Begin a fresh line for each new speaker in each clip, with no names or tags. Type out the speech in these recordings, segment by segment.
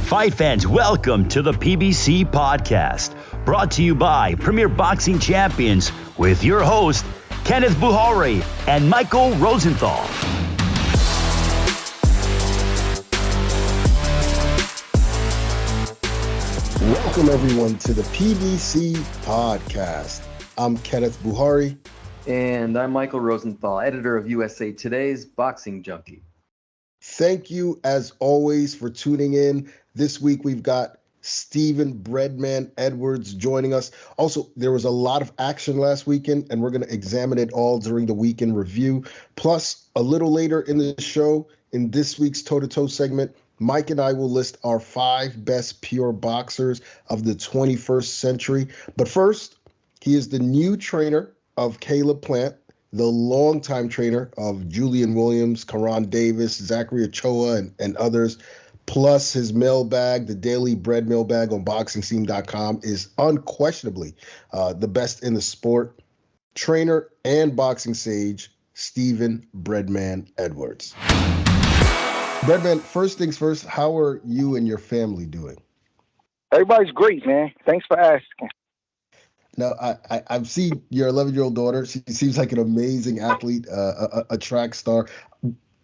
Fight fans, welcome to the PBC Podcast, brought to you by Premier Boxing Champions with your host, Kenneth Bouhairie and Michael Rosenthal.
Welcome everyone to the PBC Podcast. I'm Kenneth Bouhairie.
And I'm Michael Rosenthal, editor of USA Today's Boxing Junkie.
Thank you, as always, for tuning in. This week, we've got Stephen Breadman Edwards joining us. Also, there was a lot of action last weekend, and we're going to examine it all during the weekend review. Plus, a little later in the show, in this week's toe-to-toe segment, Mike and I will list our 5 best pure boxers of the 21st century. But first, he is the new trainer of Caleb Plant, the longtime trainer of Julian Williams, Karan Davis, Zachary Ochoa, and others. Plus, his mailbag, the daily bread mailbag on BoxingScene.com, is unquestionably the best in the sport. Trainer and boxing sage, Stephen Breadman Edwards. Breadman, first things first, how are you and your family doing?
Everybody's great, man. Thanks for asking.
Now, I've seen your 11-year-old daughter. She seems like an amazing athlete, a track star.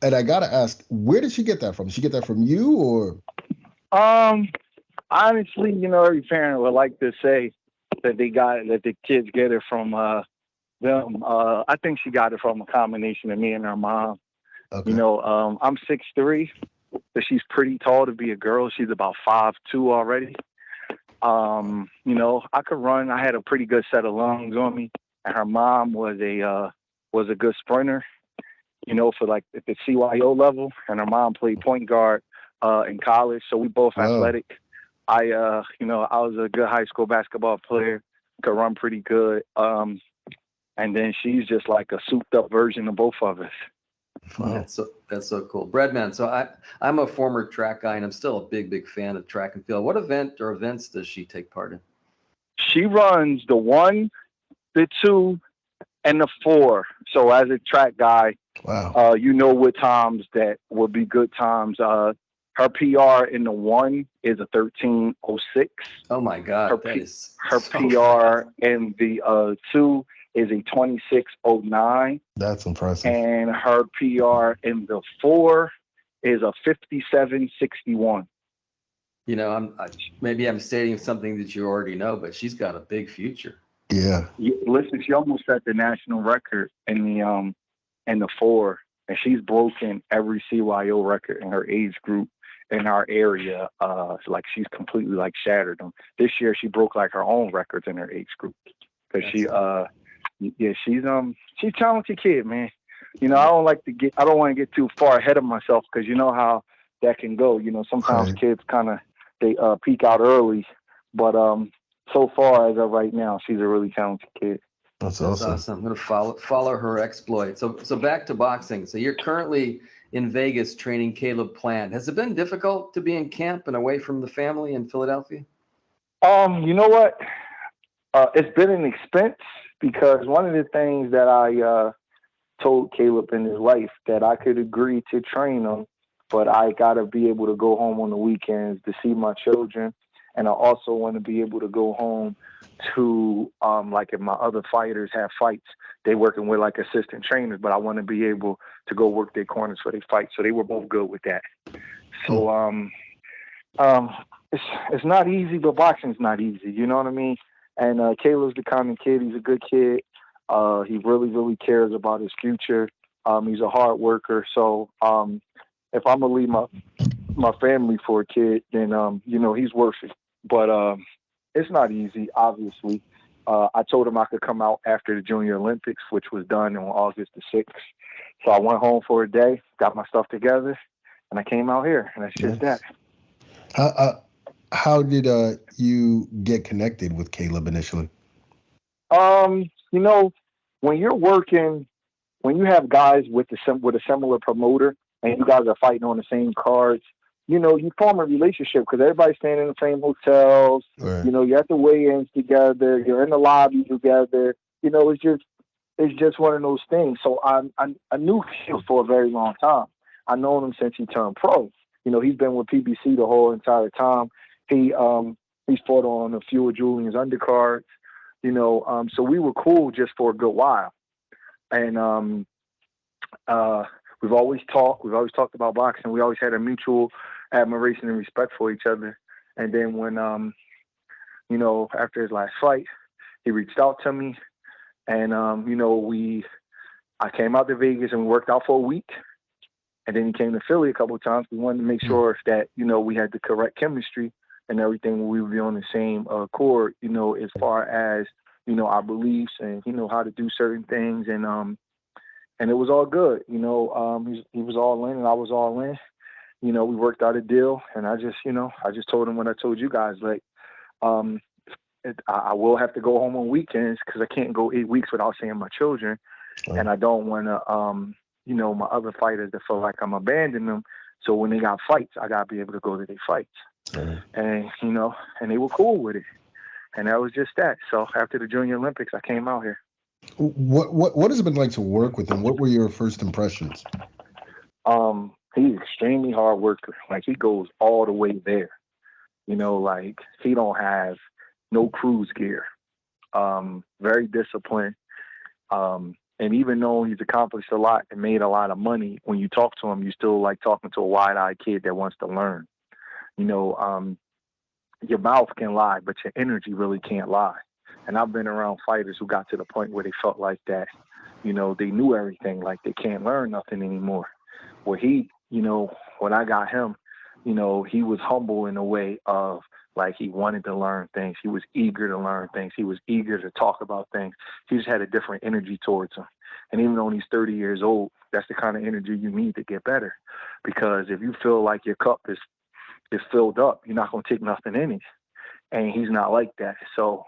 And I got to ask, where did she get that from? Did she get that from you or?
Honestly, every parent would like to say that the kids get it from them. I think she got it from a combination of me and her mom.
Okay.
I'm 6'3", but she's pretty tall to be a girl. She's about 5'2" already. I could run. I had a pretty good set of lungs on me, and her mom was a good sprinter, for like at the CYO level, and her mom played point guard in college, so we both athletic. I was a good high school basketball player, could run pretty good, and then she's just like a souped up version of both of us.
Wow. That's so cool. Breadman, so I'm a former track guy, and I'm still a big fan of track and field. What event or events does she take part in?
She runs the 1, the 2, and the 4. So as a track guy,
wow,
what times that would be good times. Her PR in the 1 is a 13:06.
Oh my God,
her PR in the 2 is a 26:09.
That's impressive.
And her PR in the 4 is a 57:61.
Maybe I'm stating something that you already know, but she's got a big future.
Yeah.
Listen, she almost set the national record in the 4, and she's broken every CYO record in her age group in our area. She's completely shattered them. This year she broke her own records in her age group because she's a talented kid, man. I don't want to get too far ahead of myself because you know how that can go. Sometimes kids they peak out early, but so far as of right now, she's a really talented kid.
That's awesome.
I'm going to follow her exploit. So back to boxing. So you're currently in Vegas training Caleb Plant. Has it been difficult to be in camp and away from the family in Philadelphia?
You know what? It's been an expense because one of the things that I told Caleb in his life that I could agree to train him, but I got to be able to go home on the weekends to see my children. And I also want to be able to go home to, if my other fighters have fights, they working with assistant trainers, but I want to be able to go work their corners for their fights. So they were both good with that. So, it's not easy, but boxing's not easy. You know what I mean? And Caleb's the kind of kid. He's a good kid. He really, really cares about his future. He's a hard worker. So if I'm gonna leave my family for a kid, then he's worth it. But it's not easy, obviously. I told him I could come out after the Junior Olympics, which was done on August the 6th. So I went home for a day, got my stuff together, and I came out here. And that's just that.
How did you get connected with Caleb initially?
When you're working, when you have guys with a similar promoter and you guys are fighting on the same cards, you form a relationship because everybody's staying in the same hotels. Right. You're at the weigh-ins together. You're in the lobby together. It's just one of those things. So I knew Caleb for a very long time. I known him since he turned pro. he's been with PBC the whole entire time. He's fought on a few of Julian's undercards, so we were cool just for a good while. And we've always talked about boxing. We always had a mutual admiration and respect for each other. And then when, after his last fight, he reached out to me, and, I came out to Vegas and we worked out for a week. And then he came to Philly a couple of times. We wanted to make sure that, we had the correct chemistry and everything. We would be on the same accord, as far as, our beliefs and, how to do certain things. And it was all good. He was all in and I was all in. We worked out a deal, and I just told him what I told you guys, like, I will have to go home on weekends because I can't go 8 weeks without seeing my children. Right. And I don't want to, my other fighters to feel like I'm abandoning them. So when they got fights, I got to be able to go to their fights. Right. And, and they were cool with it. And that was just that. So after the Junior Olympics, I came out here.
What has it been like to work with him? What were your first impressions?
He's extremely hard worker. Like, he goes all the way there. Like, he don't have no cruise gear. Very disciplined. And even though he's accomplished a lot and made a lot of money, when you talk to him, you still like talking to a wide-eyed kid that wants to learn. Your mouth can lie, but your energy really can't lie. And I've been around fighters who got to the point where they felt like that, they knew everything, like they can't learn nothing anymore. Where he, when I got him, he was humble in a way of, like, he wanted to learn things. He was eager to learn things. He was eager to talk about things. He just had a different energy towards him. And even though he's 30 years old, that's the kind of energy you need to get better. Because if you feel like your cup is filled up, you're not going to take nothing in it. And he's not like that. So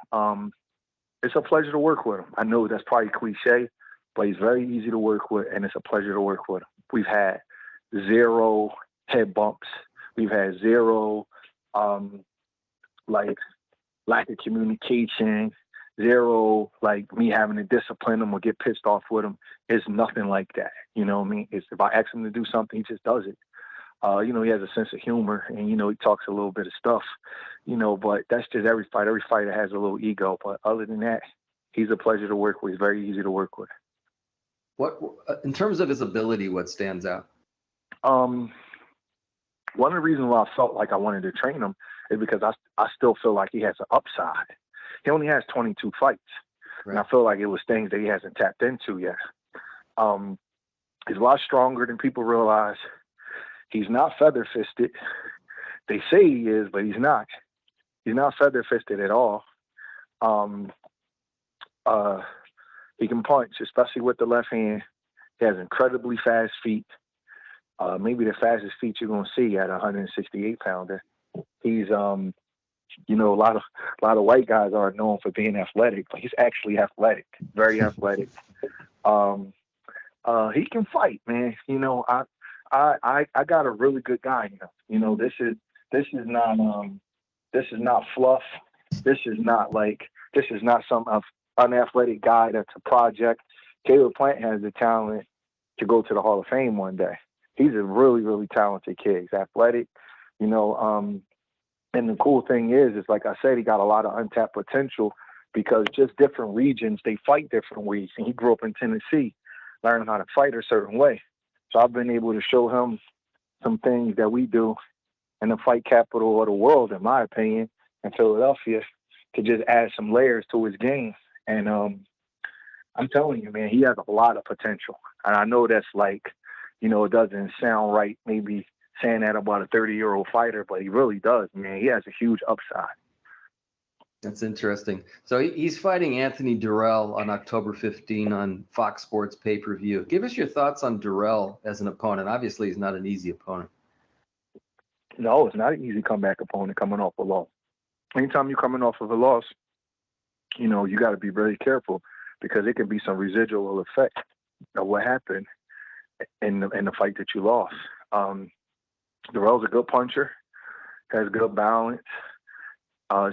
it's a pleasure to work with him. I know that's probably cliche, but he's very easy to work with, and it's a pleasure to work with him. We've had 0 head bumps. We've had 0 lack of communication, 0 like me having to discipline him or get pissed off with him. It's nothing like that. You know what I mean? It's, if I ask him to do something, he just does it. He has a sense of humor, and, he talks a little bit of stuff, but that's just every fight. Every fighter has a little ego. But other than that, he's a pleasure to work with. He's very easy to work with.
What, in terms of his ability, what stands out?
One of the reasons why I felt like I wanted to train him is because I still feel like he has an upside. He only has 22 fights. Right. And I feel like it was things that he hasn't tapped into yet. He's a lot stronger than people realize. He's not feather-fisted. They say he is, but he's not. He's not feather-fisted at all. He can punch, especially with the left hand. He has incredibly fast feet. Maybe the fastest feet you're going to see at a 168-pounder. He's, a lot of white guys are known for being athletic, but he's actually athletic, very athletic. He can fight, man. I got a really good guy here. This is not fluff. This is not some unathletic guy that's a project. Caleb Plant has the talent to go to the Hall of Fame one day. He's a really, really talented kid. He's athletic, and the cool thing is like I said, he got a lot of untapped potential because just different regions, they fight different ways. And he grew up in Tennessee, learning how to fight a certain way. So I've been able to show him some things that we do in the fight capital of the world, in my opinion, in Philadelphia, to just add some layers to his game. And I'm telling you, man, he has a lot of potential. And I know that's like, it doesn't sound right maybe saying that about a 30-year-old fighter, but he really does, man. He has a huge upside.
That's interesting. So he's fighting Anthony Dirrell on October 15 on Fox Sports pay-per-view. Give us your thoughts on Dirrell as an opponent. Obviously, he's not an easy opponent.
No, it's not an easy comeback opponent coming off a loss. Anytime you're coming off of a loss, you got to be very careful because it can be some residual effect of what happened in the fight that you lost. Dirrell's a good puncher, has good balance,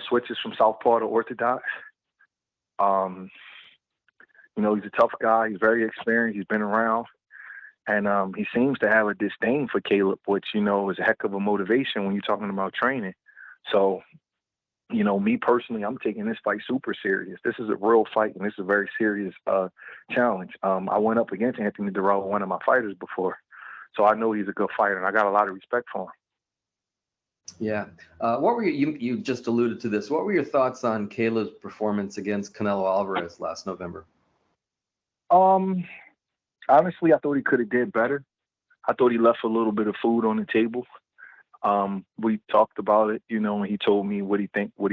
switches from southpaw to orthodox. He's a tough guy. He's very experienced. He's been around. And he seems to have a disdain for Caleb, which, is a heck of a motivation when you're talking about training. So, me personally, I'm taking this fight super serious. This is a real fight, and this is a very serious challenge. I went up against Anthony Dirrell, one of my fighters, before. So I know he's a good fighter, and I got a lot of respect for him.
Yeah. What were you just alluded to this. What were your thoughts on Caleb's performance against Canelo Alvarez last November?
Honestly, I thought he could have did better. I thought he left a little bit of food on the table. We talked about it, and he told me what he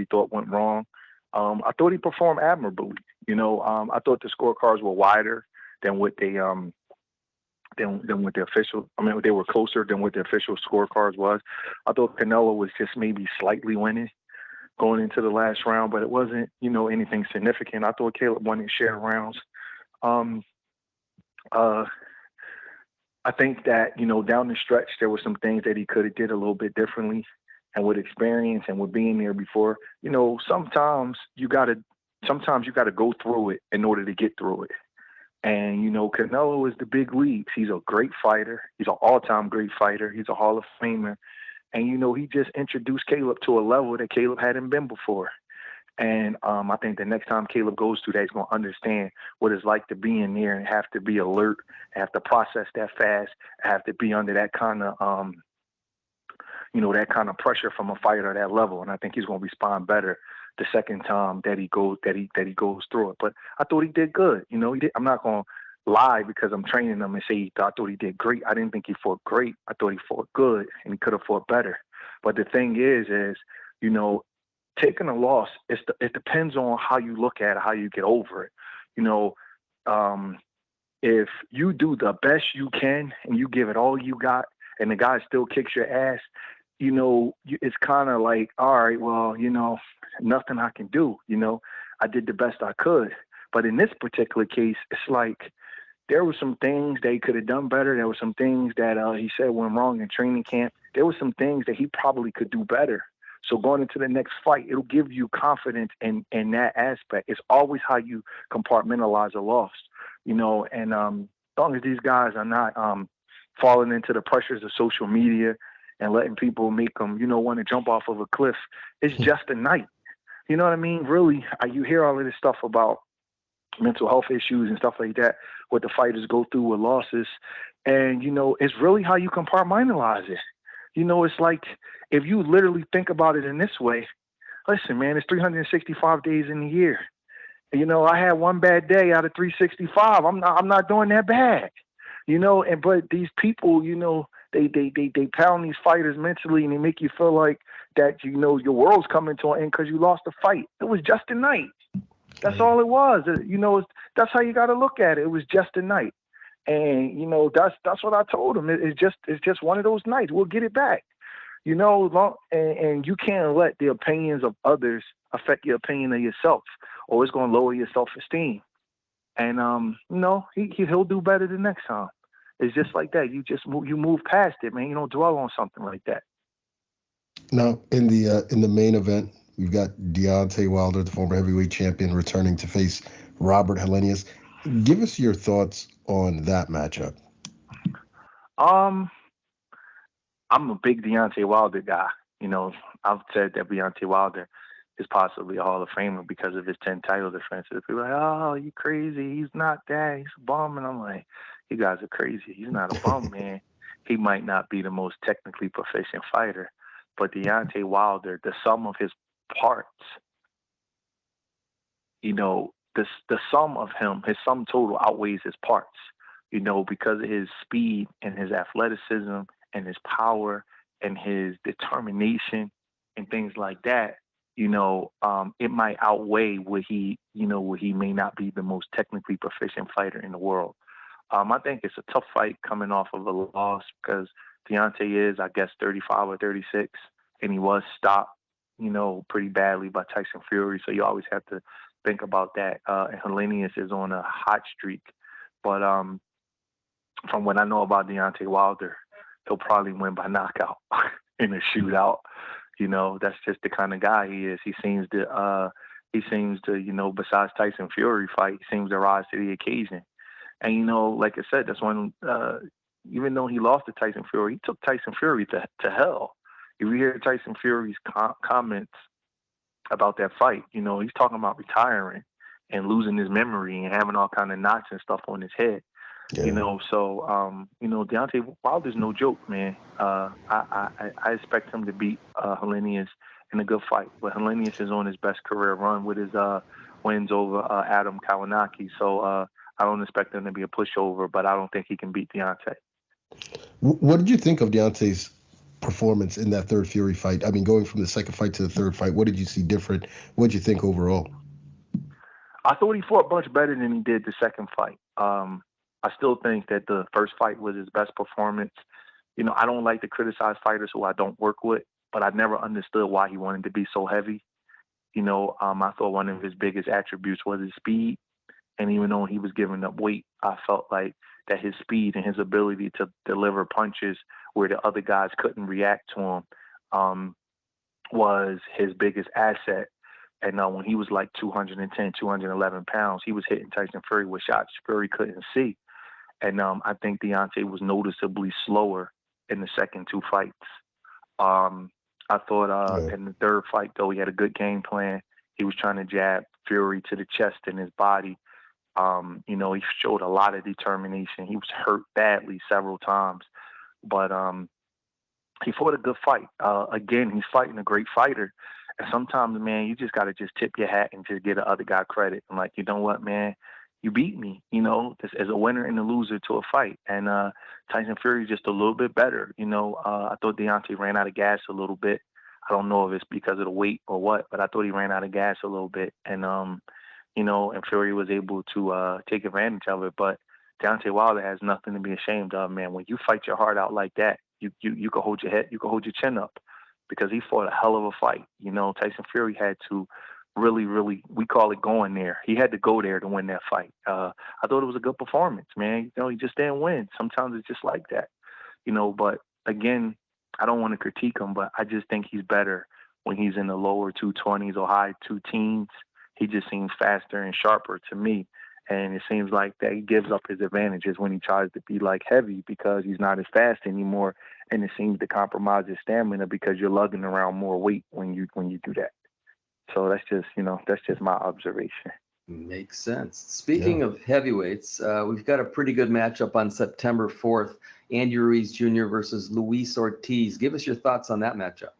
thought went wrong. I thought he performed admirably. I thought the scorecards were wider than what they than what the official. I mean, they were closer than what the official scorecards was. I thought Canelo was just maybe slightly winning going into the last round, but it wasn't, anything significant. I thought Caleb won his share of rounds. I think that, down the stretch, there were some things that he could have did a little bit differently, and with experience and with being there before, sometimes you got to go through it in order to get through it. And, Canelo is the big leagues. He's a great fighter. He's an all-time great fighter. He's a Hall of Famer. And, he just introduced Caleb to a level that Caleb hadn't been before. And I think the next time Caleb goes through that, he's going to understand what it's like to be in there and have to be alert, have to process that fast, have to be under that kind of, that kind of pressure from a fighter at that level. And I think he's going to respond better the second time that he goes through it. But I thought he did good. I'm not going to lie because I'm training him and say I thought he did great. I didn't think he fought great. I thought he fought good, and he could have fought better. But the thing is, taking a loss, it depends on how you look at it, how you get over it. If you do the best you can and you give it all you got and the guy still kicks your ass, it's kind of like, all right, well, nothing I can do. I did the best I could. But in this particular case, it's like there were some things that he could have done better. There were some things that he said went wrong in training camp. There were some things that he probably could do better. So going into the next fight, it'll give you confidence in that aspect. It's always how you compartmentalize a loss, and as long as these guys are not falling into the pressures of social media and letting people make them, want to jump off of a cliff, it's just a night. You know what I mean? Really, you hear all of this stuff about mental health issues and stuff like that, what the fighters go through with losses. And, it's really how you compartmentalize it. It's like, if you literally think about it in this way, listen, man, it's 365 days in a year. I had one bad day out of 365. I'm not doing that bad, but these people, they pound these fighters mentally, and they make you feel like that, your world's coming to an end because you lost a fight. It was just a night. That's all it was. That's how you got to look at it. It was just a night. And, that's what I told him. It's just one of those nights. We'll get it back. And you can't let the opinions of others affect your opinion of yourself, or it's going to lower your self-esteem. And, he'll do better the next time. It's just like that. You move past it, man. You don't dwell on something like that.
Now, in the main event, we've got Deontay Wilder, the former heavyweight champion, returning to face Robert-Helenius. Give us your thoughts on that matchup.
I'm a big Deontay Wilder guy. I've said that Deontay Wilder is possibly a Hall of Famer because of his 10 title defenses. People are like, oh, you crazy. He's not that. He's a bum. And I'm like, you guys are crazy. He's not a bum, man. He might not be the most technically proficient fighter, but Deontay Wilder, the sum of his parts, the sum of him, his sum total outweighs his parts, because of his speed and his athleticism and his power and his determination and things like that. It might outweigh what he may not be the most technically proficient fighter in the world. I think it's a tough fight coming off of a loss because Deontay is, I guess, 35 or 36, and he was stopped, pretty badly by Tyson Fury. So you always have to think about that. And Helenius is on a hot streak. But from what I know about Deontay Wilder, he'll probably win by knockout in a shootout. That's just the kind of guy he is. He seems to, besides Tyson Fury fight, he seems to rise to the occasion. And, like I said, that's when even though he lost to Tyson Fury, he took Tyson Fury to hell. If you hear Tyson Fury's comments about that fight, he's talking about retiring and losing his memory and having all kind of knots and stuff on his head. Yeah. So Deontay Wilder's no joke, man. I expect him to beat Helenius in a good fight, but Helenius is on his best career run with his wins over Adam Kalinacki. So I don't expect him to be a pushover, but I don't think he can beat Deontay.
What did you think of Deontay's performance in that third Fury fight? I mean, going from the second fight to the third fight, what did you see different? What did you think overall?
I thought he fought much better than he did the second fight. I still think that the first fight was his best performance. I don't like to criticize fighters who I don't work with, but I never understood why he wanted to be so heavy. I thought one of his biggest attributes was his speed. And even though he was giving up weight, I felt like that his speed and his ability to deliver punches where the other guys couldn't react to him was his biggest asset. And when he was like 210, 211 pounds, he was hitting Tyson Fury with shots Fury couldn't see. And I think Deontay was noticeably slower in the second two fights. I thought in the third fight, though, he had a good game plan. He was trying to jab Fury to the chest and his body. He showed a lot of determination. He was hurt badly several times, but he fought a good fight. Again, he's fighting a great fighter. And sometimes, man, you just got to just tip your hat and just give the other guy credit. I'm like, you know what, man? You beat me, just as a winner and a loser to a fight. And Tyson Fury is just a little bit better. I thought Deontay ran out of gas a little bit. I don't know if it's because of the weight or what, but I thought he ran out of gas a little bit. And, and Fury was able to take advantage of it. But Deontay Wilder has nothing to be ashamed of, man. When you fight your heart out like that, you can hold your head, you can hold your chin up, because he fought a hell of a fight. Tyson Fury had to really, we call it going there. He had to go there to win that fight. I thought it was a good performance, man. He just didn't win. Sometimes it's just like that, but again, I don't want to critique him, but I just think he's better when he's in the lower 220s or high 210s. He just seems faster and sharper to me. And it seems like that he gives up his advantages when he tries to be like heavy, because he's not as fast anymore. And it seems to compromise his stamina because you're lugging around more weight when you do that. So that's just my observation.
Makes sense. Speaking of heavyweights, we've got a pretty good matchup on September 4th. Andy Ruiz Jr. versus Ruiz-Ortiz. Give us your thoughts on that matchup.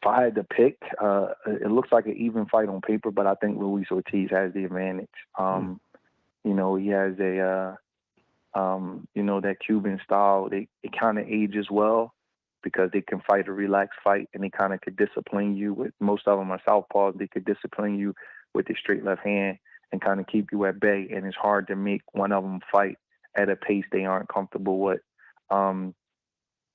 If I had to pick, it looks like an even fight on paper, but I think Ruiz-Ortiz has the advantage. He has that Cuban style. It kind of ages well because they can fight a relaxed fight, and they kind of could discipline you with, most of them are southpaws. They could discipline you with the straight left hand and kind of keep you at bay. And it's hard to make one of them fight at a pace they aren't comfortable with.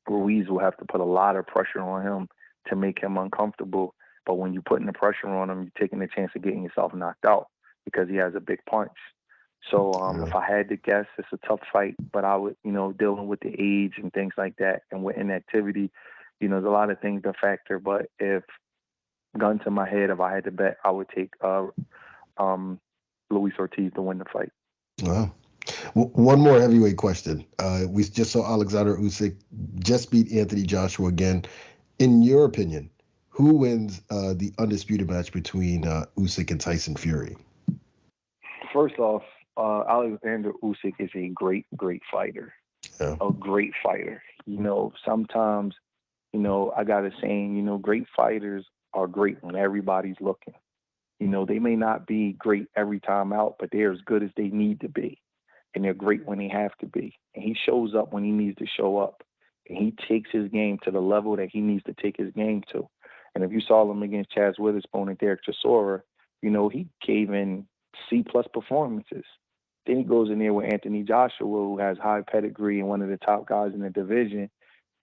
Ruiz will have to put a lot of pressure on him to make him uncomfortable. But when you're putting the pressure on him, you're taking the chance of getting yourself knocked out because he has a big punch. So if I had to guess, it's a tough fight, but I would, dealing with the age and things like that and with inactivity, there's a lot of things that factor. But if gun to my head, if I had to bet, I would take Ruiz-Ortiz to win the fight.
Wow. One more heavyweight question. We just saw Alexander Usyk just beat Anthony Joshua again. In your opinion, who wins the undisputed match between Usyk and Tyson Fury?
First off, Alexander Usyk is a great fighter. Yeah. A great fighter. Sometimes, I got a saying, great fighters are great when everybody's looking. They may not be great every time out, but they're as good as they need to be. And they're great when they have to be. And he shows up when he needs to show up. And he takes his game to the level that he needs to take his game to. And if you saw him against Chaz Witherspoon and Derek Chisora, he gave in C-plus performances. Then he goes in there with Anthony Joshua, who has high pedigree and one of the top guys in the division.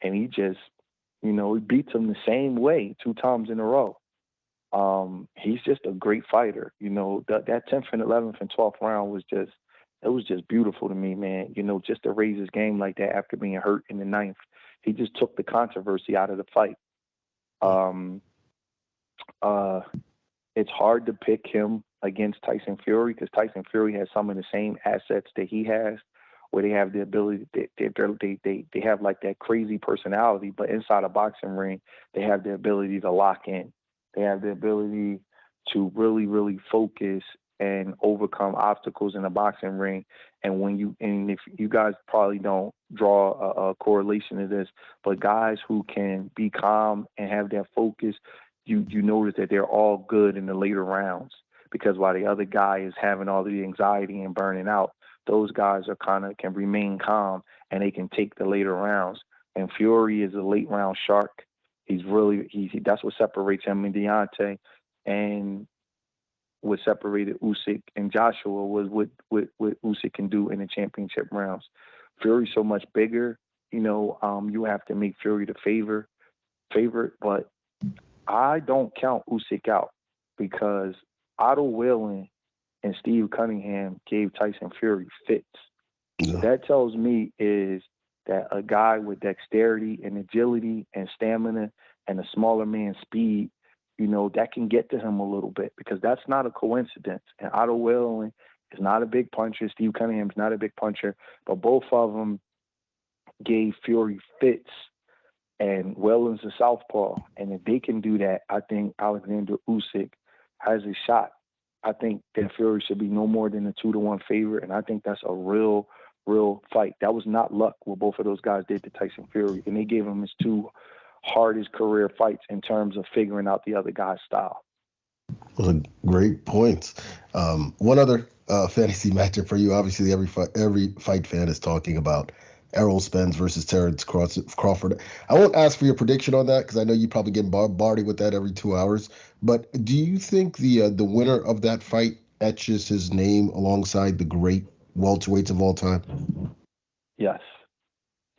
And he just, he beats him the same way 2 times in a row. He's just a great fighter. That 10th and 11th and 12th round was just beautiful to me, man. Just to raise his game like that after being hurt in the 9th. He just took the controversy out of the fight. It's hard to pick him against Tyson Fury, because Tyson Fury has some of the same assets that he has, where they have the ability, they have like that crazy personality, but inside a boxing ring, they have the ability to lock in. They have the ability to really, really focus and overcome obstacles in a boxing ring. And if you guys probably don't draw a correlation to this, but guys who can be calm and have that focus, you notice that they're all good in the later rounds, because while the other guy is having all the anxiety and burning out, those guys can remain calm and they can take the later rounds. And Fury is a late round shark. That's what separates him and Deontay. And what separated Usyk and Joshua was what Usyk can do in the championship rounds. Fury's so much bigger, you have to make Fury the favorite, but I don't count Usyk out, because Otto Whalen and Steve Cunningham gave Tyson Fury fits.
Yeah.
What that tells me is that a guy with dexterity and agility and stamina and a smaller man's speed, that can get to him a little bit, because that's not a coincidence. And Otto Whalen is not a big puncher. Steve Cunningham's not a big puncher, but both of them gave Fury fits. And Whelan's a southpaw. And if they can do that, I think Alexander Usyk has a shot. I think that Fury should be no more than a 2-1 favorite, and I think that's a real fight. That was not luck what both of those guys did to Tyson Fury, and they gave him his 2 hardest career fights in terms of figuring out the other guy's style.
Well, great points. One other fantasy matchup for you. Obviously, every fight fan is talking about Errol Spence versus Terence Crawford. I won't ask for your prediction on that, because I know you probably get bombarded with that every 2 hours. But do you think the winner of that fight etches his name alongside the great welterweights of all time?
Yes.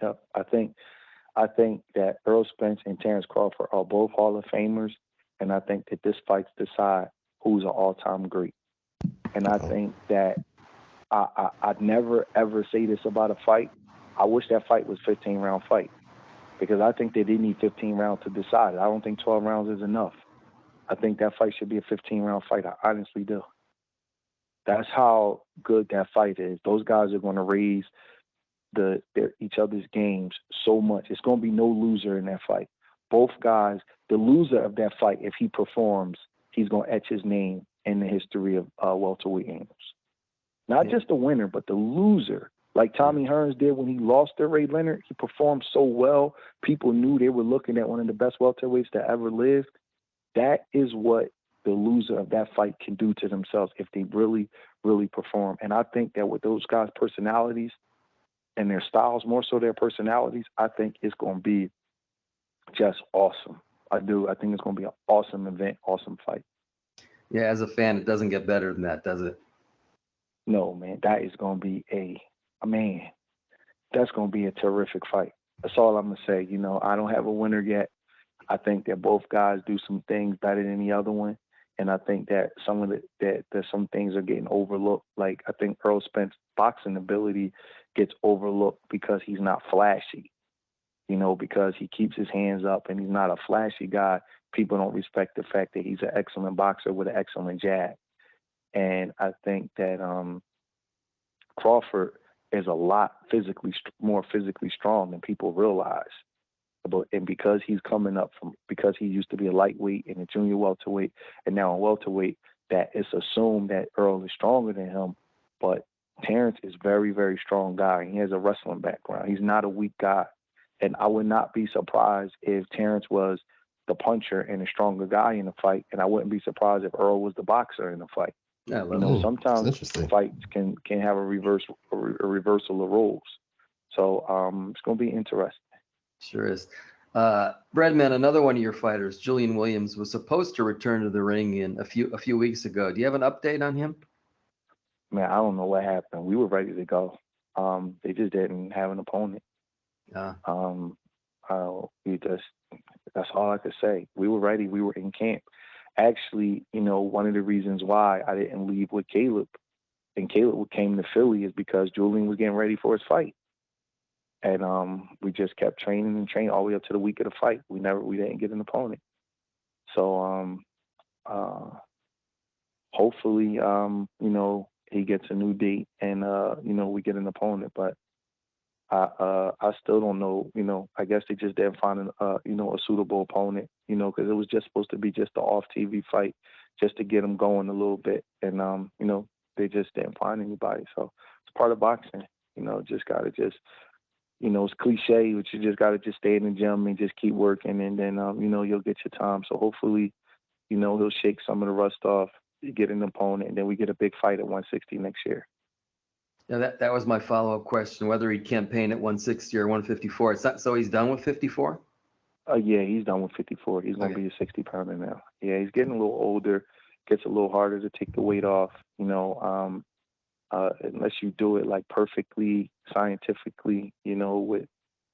Yep. I think that Errol Spence and Terence Crawford are both Hall of Famers, and I think that this fight decides who's an all-time great. And I think that I'd never ever say this about a fight. I wish that fight was 15-round fight, because I think they didn't need 15 rounds to decide it. I don't think 12 rounds is enough. I think that fight should be a 15-round fight. I honestly do. That's how good that fight is. Those guys are going to raise each other's games so much. It's going to be no loser in that fight. Both guys, the loser of that fight, if he performs, he's going to etch his name in the history of welterweight games. Not just the winner, but the loser. Like Tommy Hearns did when he lost to Ray Leonard. He performed so well. People knew they were looking at one of the best welterweights that ever lived. That is what the loser of that fight can do to themselves if they really, really perform. And I think that with those guys' personalities and their styles, more so their personalities, I think it's going to be just awesome. I do. I think it's going to be an awesome event, awesome fight.
Yeah, as a fan, it doesn't get better than that, does it?
No, man. That is going to be that's going to be a terrific fight. That's all I'm going to say. I don't have a winner yet. I think that both guys do some things better than the other one. And I think that some things are getting overlooked. Like, I think Errol Spence's boxing ability gets overlooked because he's not flashy, because he keeps his hands up and he's not a flashy guy. People don't respect the fact that he's an excellent boxer with an excellent jab. And I think that Crawford is a lot more physically strong than people realize. And because he's because he used to be a lightweight and a junior welterweight and now a welterweight, that it's assumed that Earl is stronger than him. But Terence is a very, very strong guy. He has a wrestling background. He's not a weak guy. And I would not be surprised if Terence was the puncher and a stronger guy in the fight. And I wouldn't be surprised if Earl was the boxer in the fight.
Yeah,
sometimes fights can have a reversal of roles. So it's going to be interesting.
Sure is. Breadman, another one of your fighters, Julian Williams, was supposed to return to the ring a few weeks ago. Do you have an update on him?
Man, I don't know what happened. We were ready to go. They just didn't have an opponent.
Yeah.
That's all I could say. We were ready. We were in camp. Actually, one of the reasons why I didn't leave with Caleb and Caleb came to Philly is because Julian was getting ready for his fight. And we just kept training all the way up to the week of the fight. We didn't get an opponent. So hopefully, he gets a new date and, we get an opponent. But I still don't know. I guess they just didn't find a suitable opponent. Because it was just supposed to be just an off TV fight, just to get them going a little bit. And they just didn't find anybody. So it's part of boxing. Just gotta it's cliche, but you just gotta just stay in the gym and just keep working, and then you'll get your time. So hopefully, he'll shake some of the rust off, get an opponent, and then we get a big fight at 160 next year.
Yeah, that was my follow-up question, whether he'd campaign at 160 or 154. It's not, so he's done with 54?
Yeah, he's done with 54. He's going to be a 60-pounder now. Yeah, he's getting a little older. Gets a little harder to take the weight off, unless you do it like perfectly, scientifically, with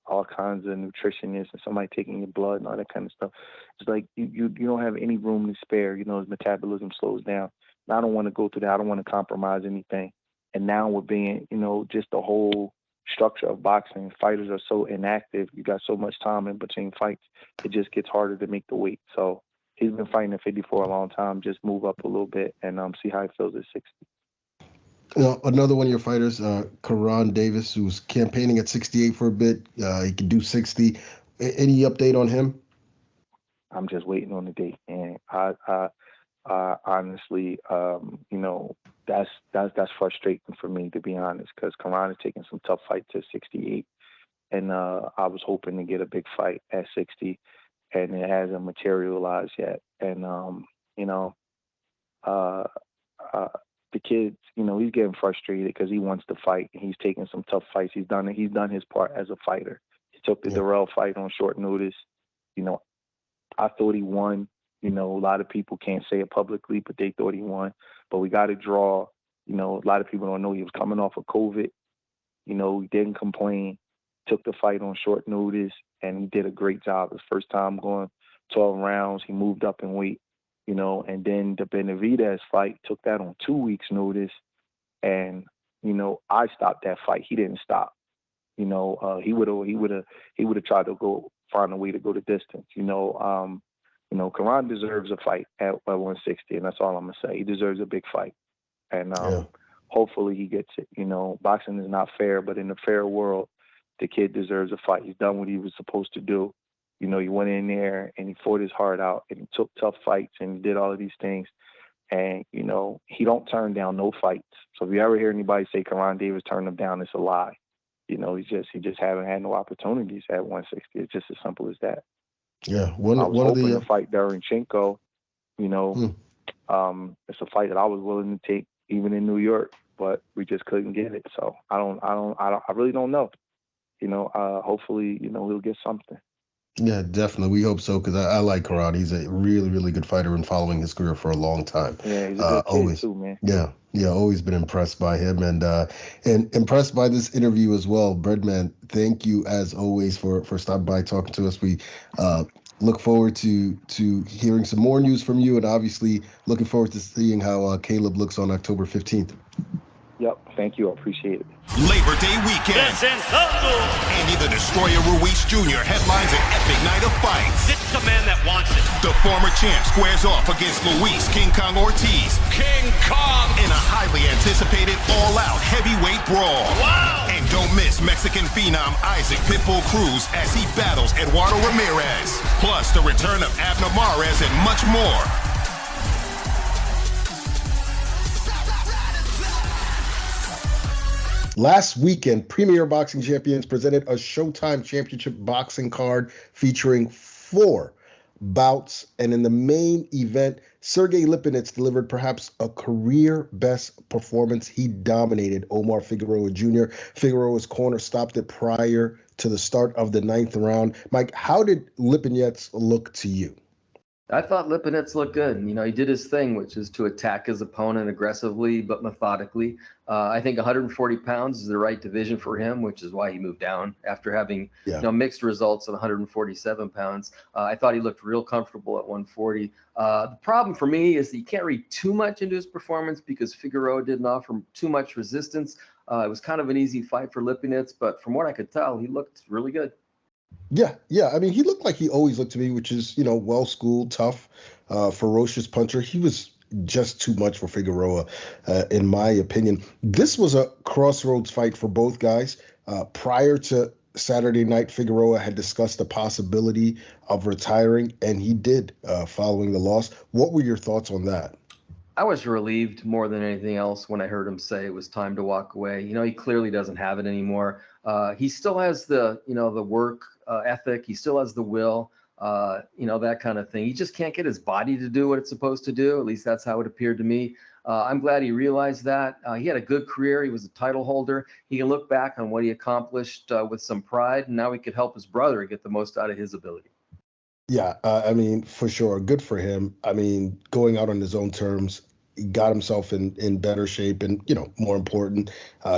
all kinds of nutritionists and somebody taking your blood and all that kind of stuff. It's like you don't have any room to spare. His metabolism slows down. And I don't want to go through that. I don't want to compromise anything. And now we're being, just the whole structure of boxing. Fighters are so inactive. You got so much time in between fights. It just gets harder to make the weight. So he's been fighting at 54 a long time. Just move up a little bit and see how he feels at 60.
Another one of your fighters, Karan Davis, who's campaigning at 68 for a bit. He can do 60. Any update on him?
I'm just waiting on the date, and I honestly, that's frustrating for me, to be honest, because Karan is taking some tough fights at 68, and I was hoping to get a big fight at 60, and it hasn't materialized yet. And the kid, he's getting frustrated because he wants to fight. He's taking some tough fights. He's done his part as a fighter. He took the Dirrell fight on short notice. I thought he won. A lot of people can't say it publicly, but they thought he won. But we got to draw. A lot of people don't know he was coming off of COVID. He didn't complain, took the fight on short notice, and he did a great job. His first time going 12 rounds, he moved up in weight. And then the Benavidez fight, took that on 2 weeks' notice. And, I stopped that fight. He didn't stop. He would have tried to find a way to go the distance. Karan deserves a fight at 160, and that's all I'm going to say. He deserves a big fight. And hopefully he gets it. Boxing is not fair, but in a fair world, the kid deserves a fight. He's done what he was supposed to do. He went in there and he fought his heart out and he took tough fights and he did all of these things. And, he don't turn down no fights. So if you ever hear anybody say Karan Davis turned him down, it's a lie. He just haven't had no opportunities at 160. It's just as simple as that.
Yeah.
I was hoping to fight Darenchenko. It's a fight that I was willing to take even in New York, but we just couldn't get it. So I really don't know. Hopefully, he'll get something.
Yeah, definitely. We hope so, because I like Karan. He's a really, really good fighter and following his career for a long time.
Yeah, he's a good kid too, man.
Yeah, always been impressed by him and impressed by this interview as well. Breadman, thank you as always for stopping by, talking to us. We look forward to hearing some more news from you, and obviously looking forward to seeing how Caleb looks on October 15th.
Yep, thank you. I appreciate it.
Labor Day weekend. Andy the Destroyer Ruiz Jr. headlines an epic night of fights.
It's the man that wants it.
The former champ squares off against Luis King Kong Ortiz.
King Kong!
In a highly anticipated all-out heavyweight brawl.
Wow!
And don't miss Mexican phenom Isaac Pitbull Cruz as he battles Eduardo Ramirez. Plus the return of Abner Mares and much more.
Last weekend, Premier Boxing Champions presented a Showtime Championship boxing card featuring 4 bouts. And in the main event, Sergey Lipinets delivered perhaps a career-best performance. He dominated Omar Figueroa Jr. Figueroa's corner stopped it prior to the start of the 9th round. Mike, how did Lipinets look to you?
I thought Lipinets looked good. He did his thing, which is to attack his opponent aggressively but methodically. I think 140 pounds is the right division for him, which is why he moved down after having mixed results at 147 pounds. I thought he looked real comfortable at 140. The problem for me is that you can't read too much into his performance because Figueroa didn't offer too much resistance. It was kind of an easy fight for Lipinets, but from what I could tell, he looked really good.
Yeah. I mean, he looked like he always looked to me, which is, well-schooled, tough, ferocious puncher. He was just too much for Figueroa, in my opinion. This was a crossroads fight for both guys. Prior to Saturday night, Figueroa had discussed the possibility of retiring, and he did following the loss. What were your thoughts on that?
I was relieved more than anything else when I heard him say it was time to walk away. He clearly doesn't have it anymore. He still has the work ethic. He still has the will, that kind of thing. He just can't get his body to do what it's supposed to do. At least that's how it appeared to me. I'm glad he realized that. He had a good career. He was a title holder. He can look back on what he accomplished with some pride, and now he could help his brother get the most out of his ability.
Yeah, for sure. Good for him. Going out on his own terms, he got himself in better shape, and, more important,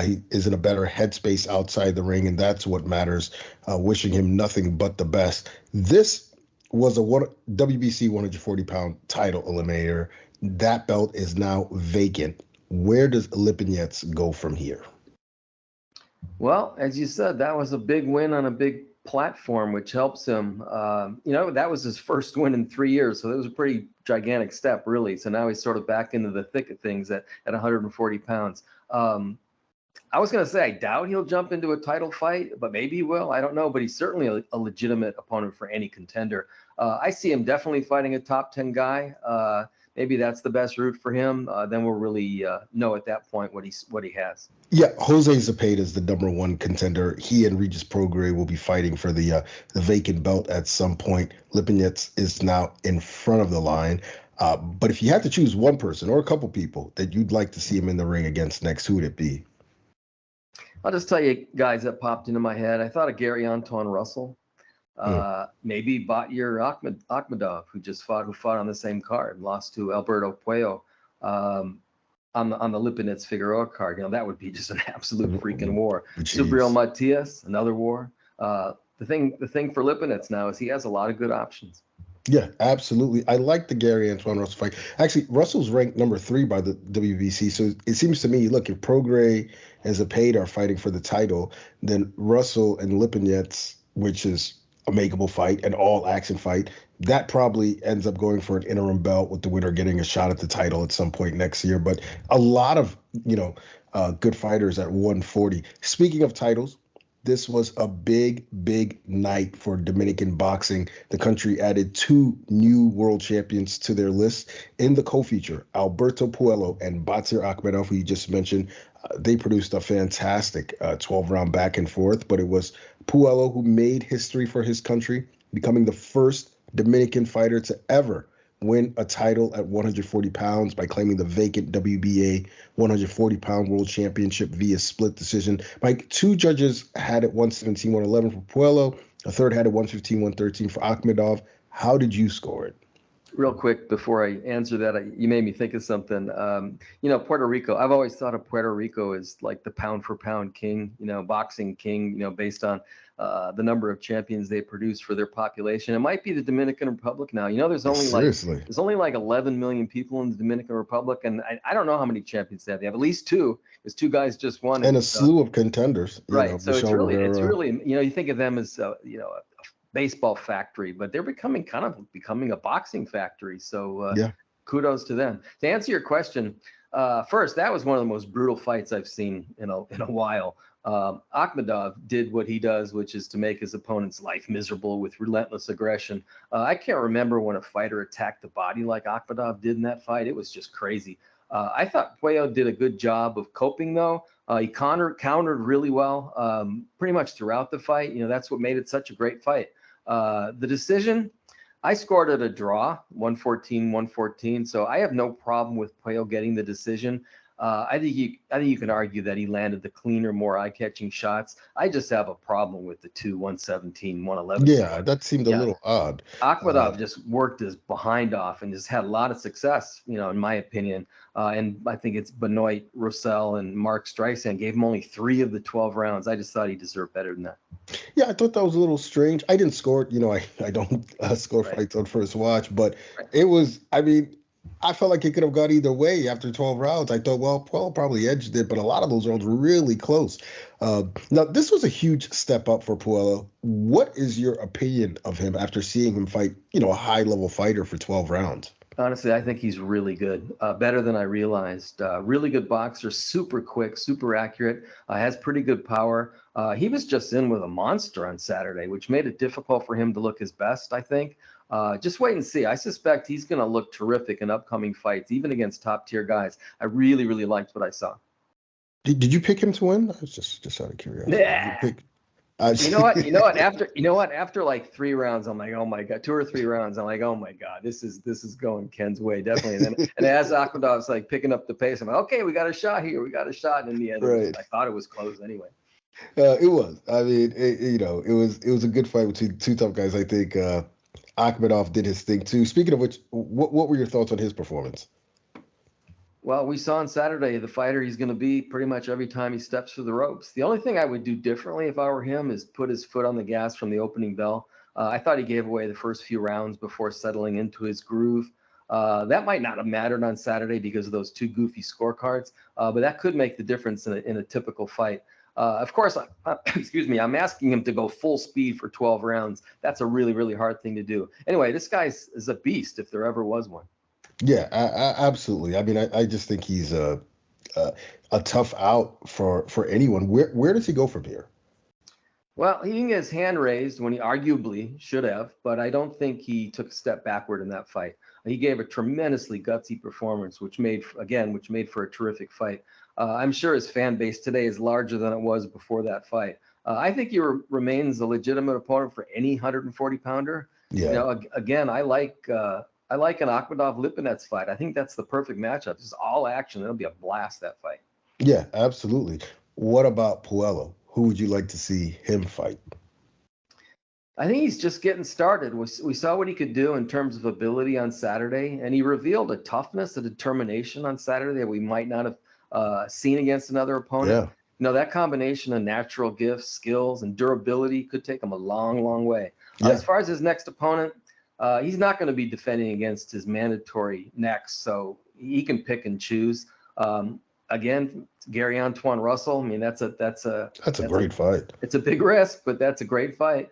he is in a better headspace outside the ring, and that's what matters. Wishing him nothing but the best. This was a WBC 140-pound title eliminator. That belt is now vacant. Where does Lipinets go from here?
Well, as you said, that was a big win on a big platform, which helps him. That was his first win in 3 years, so that was a pretty gigantic step, really. So now he's sort of back into the thick of things at 140 pounds. I was going to say I doubt he'll jump into a title fight, but maybe he will. I don't know, but he's certainly a legitimate opponent for any contender. I see him definitely fighting a top 10 guy. Maybe that's the best route for him. Then we'll really know at that point what he has.
Yeah, Jose Zepeda is the number one contender. He and Regis Prograis will be fighting for the vacant belt at some point. Lipinets is now in front of the line. But if you had to choose one person or a couple people that you'd like to see him in the ring against next, who would it be?
I'll just tell you guys that popped into my head. I thought of Gary Anton Russell. Maybe Bouhairie Akhmedov, who fought on the same card, lost to Alberto Puello on the Lipinets Figueroa card. That would be just an absolute freaking war. Subriel Matias, another war. The thing for Lipinets now is he has a lot of good options.
Yeah, absolutely. I like the Gary Antoine Russell fight. Actually, Russell's ranked number 3 by the WBC. So it seems to me, look, if Prograis and Zepeda are fighting for the title, then Russell and Lipinets, which is a makeable fight, an all-action fight, that probably ends up going for an interim belt with the winner getting a shot at the title at some point next year. But a lot of, good fighters at 140. Speaking of titles, this was a big, big night for Dominican boxing. The country added 2 new world champions to their list in the co-feature, Alberto Puello and Bouhairie Akhmedov, who you just mentioned. They produced a fantastic 12-round back and forth, but it was Puello who made history for his country, becoming the first Dominican fighter to ever win a title at 140 pounds by claiming the vacant WBA 140-pound world championship via split decision. Mike, 2 judges had it 117-111 for Puello. A third had it 115-113 for Akhmedov. How did you score it?
Real quick, before I answer that, you made me think of something. Puerto Rico, I've always thought of Puerto Rico as like the pound for pound king, boxing king, based on the number of champions they produce for their population. It might be the Dominican Republic now. There's only like 11 million people in the Dominican Republic, and I don't know how many champions they have. They have at least 2, because 2 guys just won.
And a slew of contenders.
Right. So it's really, you think of them as, a baseball factory, but they're becoming a boxing factory. So kudos to them. To answer your question, first, that was one of the most brutal fights I've seen in a while. Akhmedov did what he does, which is to make his opponent's life miserable with relentless aggression. I can't remember when a fighter attacked the body like Akhmedov did in that fight. It was just crazy. I thought Puello did a good job of coping, though. He countered really well, pretty much throughout the fight. That's what made it such a great fight. The decision, I scored at a draw, 114-114. So I have no problem with Puello getting the decision. I think you can argue that he landed the cleaner, more eye-catching shots. I just have a problem with the 2 117, 111.
Yeah, that seemed a little odd.
Akhmedov just worked his behind off and just had a lot of success, in my opinion. And I think it's Benoit Roussel and Mark Streisand gave him only 3 of the 12 rounds. I just thought he deserved better than that.
Yeah, I thought that was a little strange. I didn't score it. I don't score fights on first watch, but it was, I felt like it could have gone either way after 12 rounds. I thought, well, Puello probably edged it, but a lot of those rounds were really close. Now, this was a huge step up for Puello. What is your opinion of him after seeing him fight, a high-level fighter for 12 rounds?
Honestly, I think he's really good, better than I realized. Really good boxer, super quick, super accurate, has pretty good power. He was just in with a monster on Saturday, which made it difficult for him to look his best, I think. Just wait and see. I suspect he's going to look terrific in upcoming fights, even against top-tier guys. I really, really liked what I saw.
Did you pick him to win? I was just out of curiosity.
Yeah. You know what? After like 3 rounds, I'm like, oh my God, 2 or 3 rounds, I'm like, oh my God, this is going Ken's way, definitely. And as Akhmadov's like picking up the pace, I'm like, okay, we got a shot here, And in the end,
right.
I thought it was close anyway.
It was. I mean, it was a good fight between two tough guys. I think Akhmadov did his thing too. Speaking of which, what were your thoughts on his performance?
Well, we saw on Saturday the fighter he's going to be pretty much every time he steps through the ropes. The only thing I would do differently if I were him is put his foot on the gas from the opening bell. I thought he gave away the first few rounds before settling into his groove. That might not have mattered on Saturday because of those 2 goofy scorecards, but that could make the difference in a typical fight. Of course, I'm asking him to go full speed for 12 rounds. That's a really, really hard thing to do. Anyway, this guy is a beast if there ever was one.
Yeah, absolutely. I mean, I just think he's a tough out for anyone. Where does he go from here?
Well, he didn't get his hand raised when he arguably should have, but I don't think he took a step backward in that fight. He gave a tremendously gutsy performance, which made for a terrific fight. I'm sure his fan base today is larger than it was before that fight. I think he remains a legitimate opponent for any 140-pounder.
Yeah.
Again, I like an Akhmadov-Lipinets fight. I think that's the perfect matchup. Just all action. It'll be a blast, that fight.
Yeah, absolutely. What about Puello? Who would you like to see him fight?
I think he's just getting started. We saw what he could do in terms of ability on Saturday, and he revealed a toughness, a determination on Saturday that we might not have seen against another opponent.
Yeah.
That combination of natural gifts, skills, and durability could take him a long, long way.
Yeah.
As far as his next opponent, he's not going to be defending against his mandatory next, so he can pick and choose. Again, Gary Antoine Russell. I mean, that's a
great fight.
It's a big risk, but that's a great fight.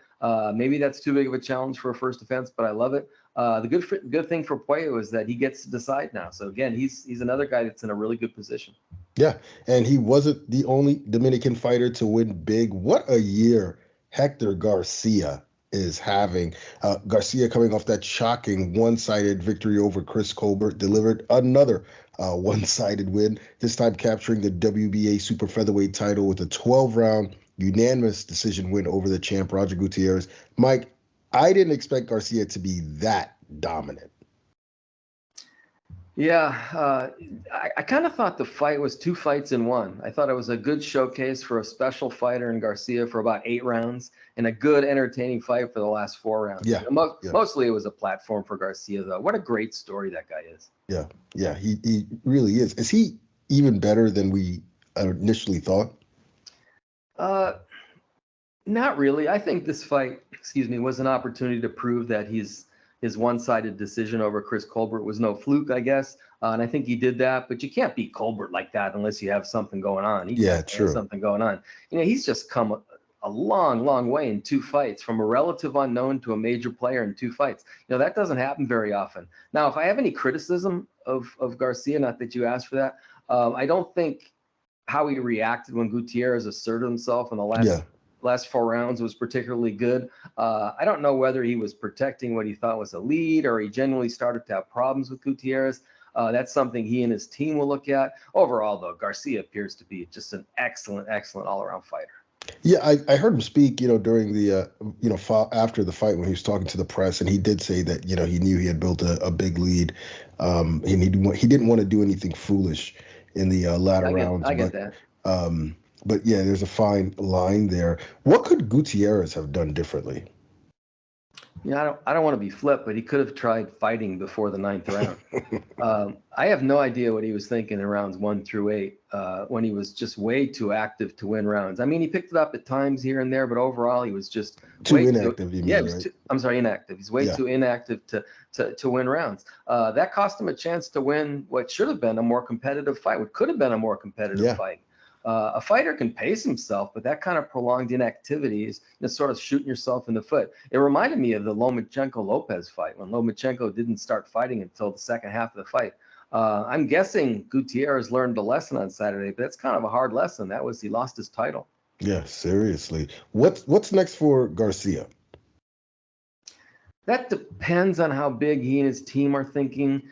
Maybe that's too big of a challenge for a first defense, but I love it. The good thing for Puello is that he gets to decide now. So again, he's another guy that's in a really good position.
Yeah, and he wasn't the only Dominican fighter to win big. What a year Hector Garcia is having. Garcia, coming off that shocking one-sided victory over Chris Colbert, delivered another one-sided win, this time capturing the WBA super featherweight title with a 12-round unanimous decision win over the champ Roger Gutierrez. Mike, I didn't expect Garcia to be that dominant.
Yeah, I kind of thought the fight was 2 fights in one. I thought it was a good showcase for a special fighter in Garcia for about 8 rounds and a good entertaining fight for the last 4 rounds.
Yeah.
Mostly it was a platform for Garcia, though. What a great story that guy is.
Yeah, he really is. Is he even better than we initially thought?
Not really. I think this fight, was an opportunity to prove that his one-sided decision over Chris Colbert was no fluke, I guess. And I think he did that, but you can't beat Colbert like that unless you have something going on.
True.
Something going on. He's just come a long, long way in 2 fights, from a relative unknown to a major player in 2 fights. That doesn't happen very often. Now, if I have any criticism of Garcia, not that you asked for that, I don't think how he reacted when Gutierrez asserted himself in the last 4 rounds was particularly good. I don't know whether he was protecting what he thought was a lead or he genuinely started to have problems with Gutierrez. That's something he and his team will look at. Overall, though, Garcia appears to be just an excellent, excellent all-around fighter.
Yeah, I heard him speak, during the, after the fight when he was talking to the press, and he did say that, he knew he had built a big lead, and he didn't want to do anything foolish in the latter rounds.
I get that.
But yeah, there's a fine line there. What could Gutierrez have done differently?
I don't want to be flip, but he could have tried fighting before the 9th round. I have no idea what he was thinking in rounds 1 through 8 when he was just way too active to win rounds. I mean, he picked it up at times here and there, but overall he was just
too inactive.
Inactive. He's way too inactive to win rounds. That cost him a chance to win what should have been a more competitive fight, what could have been a more competitive fight. A fighter can pace himself, but that kind of prolonged inactivity is sort of shooting yourself in the foot. It reminded me of the Lomachenko-Lopez fight when Lomachenko didn't start fighting until the second half of the fight. I'm guessing Gutierrez learned a lesson on Saturday, but that's kind of a hard lesson. That was he lost his title.
Yeah, seriously. What's next for Garcia?
That depends on how big he and his team are thinking.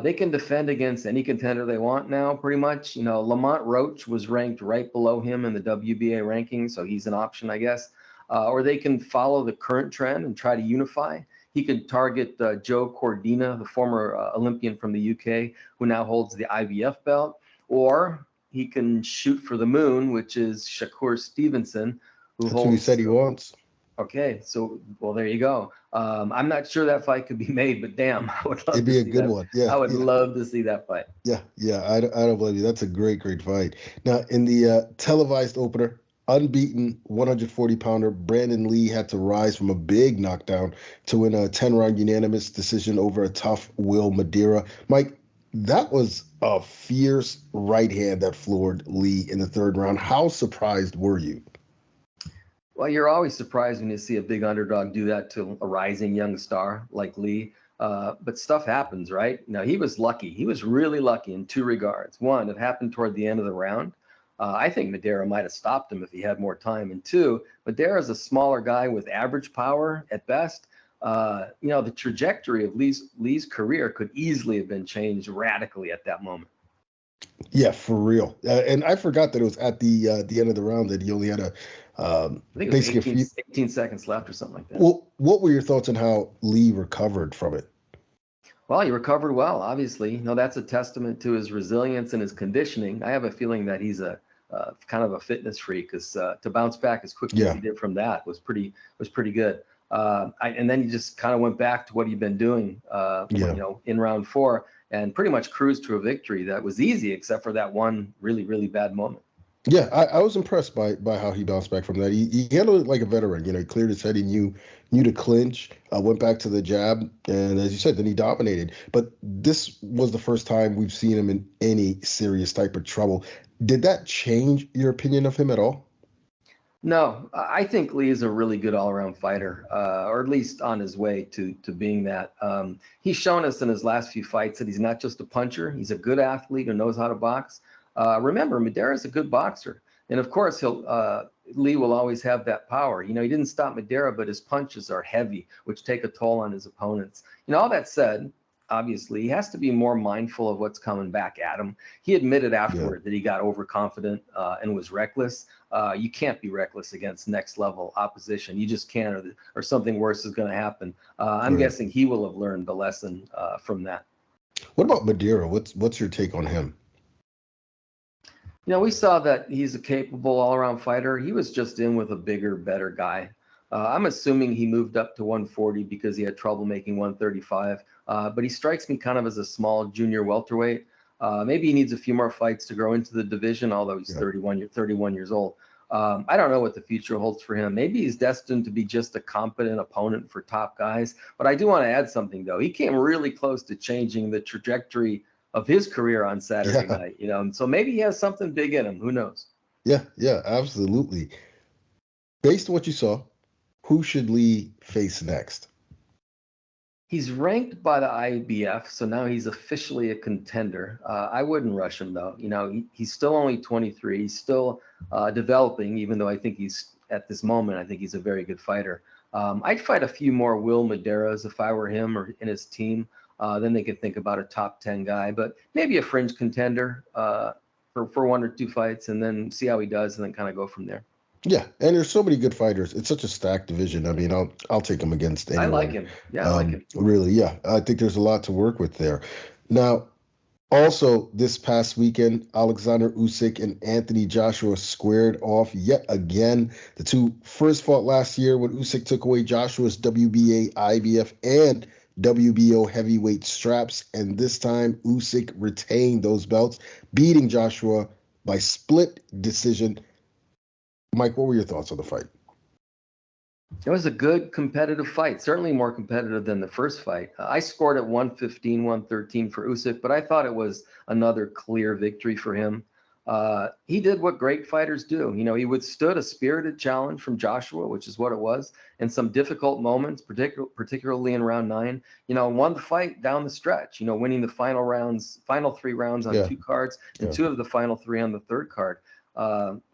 They can defend against any contender they want now, pretty much. Lamont Roach was ranked right below him in the WBA ranking, so he's an option, I guess. Or they can follow the current trend and try to unify. He could target Joe Cordina, the former Olympian from the UK, who now holds the IBF belt. Or he can shoot for the moon, which is Shakur Stevenson, who
That's who he said he wants.
Okay, so there you go. I'm not sure that fight could be made, but damn, I would love
It'd be
to
a
see
good
that.
one. Yeah,
I would love to see that fight.
Yeah. I don't blame you. That's a great fight. Now, in the televised opener, unbeaten 140-pounder Brandon Lee had to rise from a big knockdown to win a 10-round unanimous decision over a tough Will Madeira. Mike, that was a fierce right hand that floored Lee in the third round. How surprised were you?
Well, you're always surprised when you see a big underdog do that to a rising young star like Lee. But stuff happens, right? He was lucky. He was really lucky in two regards. One, it happened toward the end of the round. I think Madeira might have stopped him if he had more time. And two, Madeira is a smaller guy with average power at best. The trajectory of Lee's career could easily have been changed radically at that moment.
Yeah, for real. And I forgot that it was at the end of the round that he only had
I think it was 18 seconds left or something like that.
Well, what were your thoughts on how Lee recovered from it?
Well, he recovered well, obviously. That's a testament to his resilience and his conditioning. I have a feeling that he's a kind of a fitness freak, because to bounce back as quickly as he did from that was pretty good. And then he just kind of went back to what he'd been doing, in round 4, and pretty much cruised to a victory that was easy, except for that one really, really bad moment.
Yeah, I was impressed by how he bounced back from that. He handled it like a veteran. He cleared his head. He knew to clinch, went back to the jab, and as you said, then he dominated. But this was the first time we've seen him in any serious type of trouble. Did that change your opinion of him at all?
No, I think Lee is a really good all-around fighter, or at least on his way to being that. He's shown us in his last few fights that he's not just a puncher. He's a good athlete who knows how to box. Remember, Madeira is a good boxer. And of course, Lee will always have that power. He didn't stop Madeira, but his punches are heavy, which take a toll on his opponents. All that said, obviously, he has to be more mindful of what's coming back at him. He admitted afterward that he got overconfident and was reckless. You can't be reckless against next-level opposition. You just can't, or something worse is going to happen. I'm guessing he will have learned the lesson from that.
What about Madeira? What's your take on him?
We saw that he's a capable all-around fighter. He was just in with a bigger, better guy. I'm assuming he moved up to 140 because he had trouble making 135. But he strikes me kind of as a small junior welterweight. Maybe he needs a few more fights to grow into the division, although he's 31 years old. I don't know what the future holds for him. Maybe he's destined to be just a competent opponent for top guys. But I do want to add something, though. He came really close to changing the trajectory of his career on Saturday night, and so maybe he has something big in him. Who knows? Yeah,
absolutely. Based on what you saw, who should Lee face next?
He's ranked by the IBF, so now he's officially a contender. I wouldn't rush him, though. He's still only 23. He's still developing, even though I think at this moment, I think he's a very good fighter. I'd fight a few more Will Madeiras if I were him or in his team. Then they could think about a top 10 guy, but maybe a fringe contender for one or two fights, and then see how he does, and then kind of go from there.
Yeah, and there's so many good fighters. It's such a stacked division. I mean, I'll take him against anyone.
I like him. Yeah, I like him.
Really, yeah. I think there's a lot to work with there. Now, also this past weekend, Alexander Usyk and Anthony Joshua squared off yet again. The two first fought last year when Usyk took away Joshua's WBA, IBF, and WBO heavyweight straps, and this time Usyk retained those belts, beating Joshua by split decision. Mike, what were your thoughts on the fight?
It was a good competitive fight, certainly more competitive than the first fight. I scored at 115, 113 for Usyk, but I thought it was another clear victory for him. He did what great fighters do. He withstood a spirited challenge from Joshua, which is what it was, in some difficult moments, particularly in round 9. Won the fight down the stretch. Winning the final 3 rounds on 2 cards, and 2 of the final 3 on the 3rd card.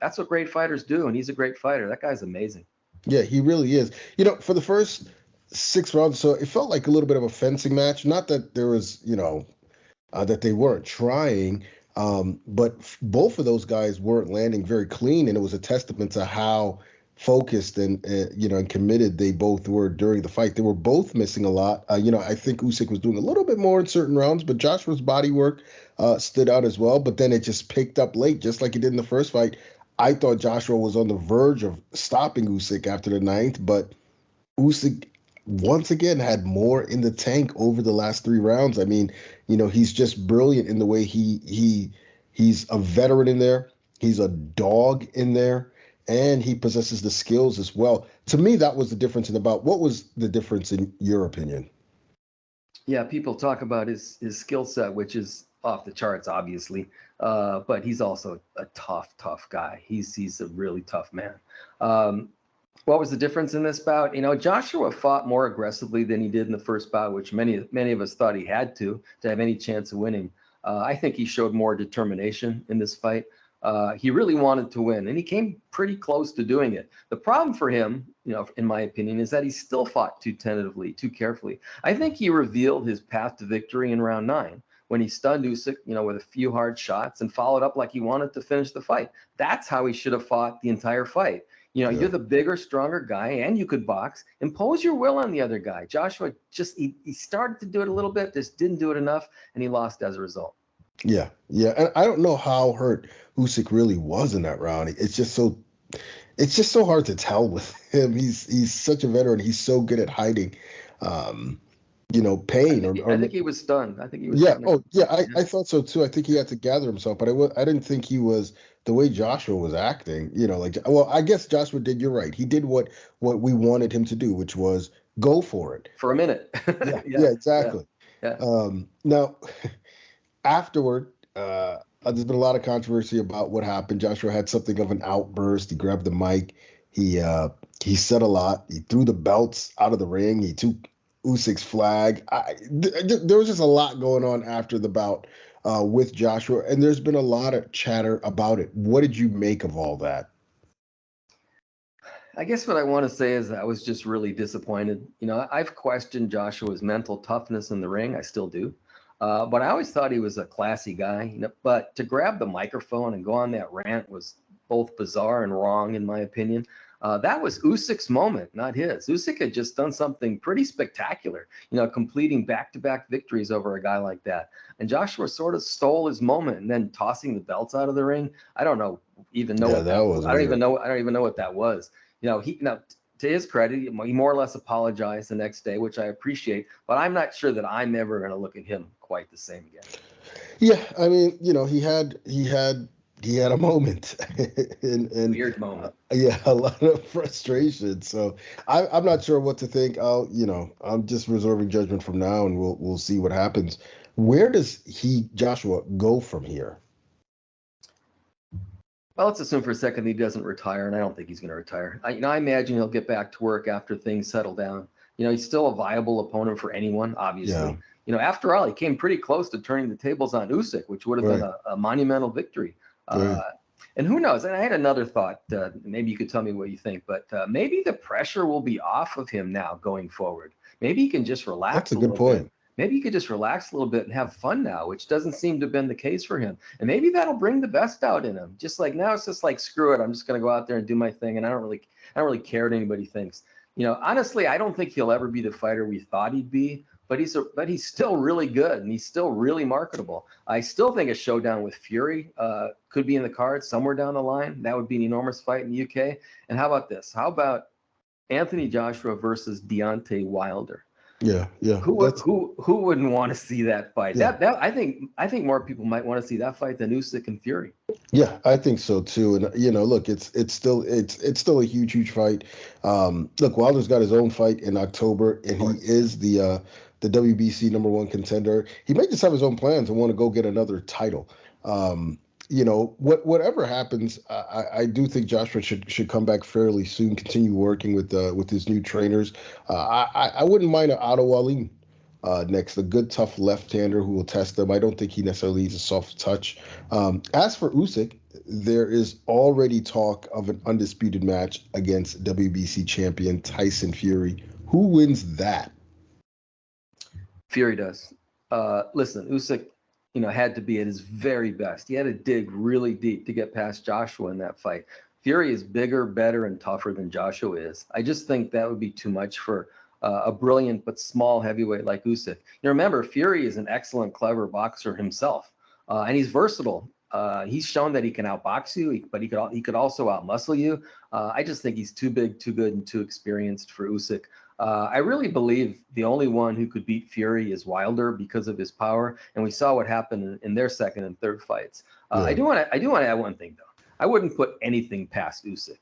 That's what great fighters do, and he's a great fighter. That guy's amazing.
Yeah, he really is. For the first 6 rounds, so it felt like a little bit of a fencing match. Not that there was, that they weren't trying. But both of those guys weren't landing very clean, and it was a testament to how focused and committed they both were during the fight. They were both missing a lot. I think Usyk was doing a little bit more in certain rounds, but Joshua's body work stood out as well. But then it just picked up late, just like it did in the first fight. I thought Joshua was on the verge of stopping Usyk after the 9th, but Usyk once again had more in the tank over the last 3 rounds. I mean, he's just brilliant in the way he's a veteran in there. He's a dog in there, and he possesses the skills as well. To me, that was the difference in the bout. What was the difference in your opinion?
Yeah, people talk about his skill set, which is off the charts, obviously. But he's also a tough guy. He's a really tough man. What was the difference in this bout? Joshua fought more aggressively than he did in the first bout, which many of us thought he had to have any chance of winning. I think he showed more determination in this fight. He really wanted to win, and he came pretty close to doing it. The problem for him, in my opinion, is that he still fought too tentatively, too carefully. I think he revealed his path to victory in round 9 when he stunned Usyk, with a few hard shots and followed up like he wanted to finish the fight. That's how he should have fought the entire fight. You're the bigger, stronger guy, and you could box. Impose your will on the other guy. Joshua he started to do it a little bit, just didn't do it enough, and he lost as a result.
Yeah. And I don't know how hurt Usyk really was in that round. It's just so hard to tell with him. He's such a veteran. He's so good at hiding, pain.
I think he was stunned. I
thought so too. I think he had to gather himself, but I didn't think he was the way Joshua was acting. I guess Joshua did. You're right. He did what we wanted him to do, which was go for it
for a minute.
Yeah, exactly.
Yeah.
Now, afterward, there's been a lot of controversy about what happened. Joshua had something of an outburst. He grabbed the mic. He said a lot. He threw the belts out of the ring. He took Usyk's flag. There was just a lot going on after the bout with Joshua, and there's been a lot of chatter about it. What did you make of all that?
I guess what I want to say is I was just really disappointed. I've questioned Joshua's mental toughness in the ring. I still do. But I always thought he was a classy guy. But to grab the microphone and go on that rant was both bizarre and wrong, in my opinion. That was Usyk's moment, not his. Usyk had just done something pretty spectacular, completing back-to-back victories over a guy like that. And Joshua sort of stole his moment, and then tossing the belts out of the ring. I don't even know what that was. I don't even know what that was. To his credit, he more or less apologized the next day, which I appreciate. But I'm not sure that I'm ever going to look at him quite the same again.
Yeah, I mean, he had a moment, and
weird moment.
A lot of frustration. So I'm not sure what to think. I'm just reserving judgment from now, and we'll see what happens. Where does Joshua go from here?
Well, let's assume for a second he doesn't retire, and I don't think he's going to retire. I imagine he'll get back to work after things settle down. He's still a viable opponent for anyone, obviously. Yeah. After all, he came pretty close to turning the tables on Usyk, which would have been a monumental victory. And who knows? And I had another thought. Maybe you could tell me what you think, but maybe the pressure will be off of him now going forward. Maybe he can just relax.
That's a good point.
Bit. Maybe he could just relax a little bit and have fun now, which doesn't seem to have been the case for him. And maybe that'll bring the best out in him. Just like now, it's just like, screw it. I'm just going to go out there and do my thing. And I don't really care what anybody thinks. Honestly, I don't think he'll ever be the fighter we thought he'd be. But he's still really good, and he's still really marketable. I still think a showdown with Fury could be in the cards somewhere down the line. That would be an enormous fight in the UK. And how about this? How about Anthony Joshua versus Deontay Wilder?
Yeah.
Who wouldn't want to see that fight? Yeah. That I think more people might want to see that fight than Usyk and Fury.
Yeah, I think so too. And look, it's still a huge fight. Look, Wilder's got his own fight in October, and he is the WBC #1 contender. He may just have his own plans and want to go get another title. whatever happens, I do think Joshua should come back fairly soon. Continue working with his new trainers. I wouldn't mind an Otto Wallin next, a good tough left-hander who will test them. I don't think he necessarily needs a soft touch. As for Usyk, there is already talk of an undisputed match against WBC champion Tyson Fury. Who wins that?
Fury does. Listen, Usyk, had to be at his very best. He had to dig really deep to get past Joshua in that fight. Fury is bigger, better, and tougher than Joshua is. I just think that would be too much for a brilliant but small heavyweight like Usyk. Remember, Fury is an excellent, clever boxer himself, and he's versatile. He's shown that he can outbox you, but he could also outmuscle you. I just think he's too big, too good, and too experienced for Usyk. I really believe the only one who could beat Fury is Wilder because of his power, and we saw what happened in their second and third fights. I do want to add one thing though. I wouldn't put anything past Usyk.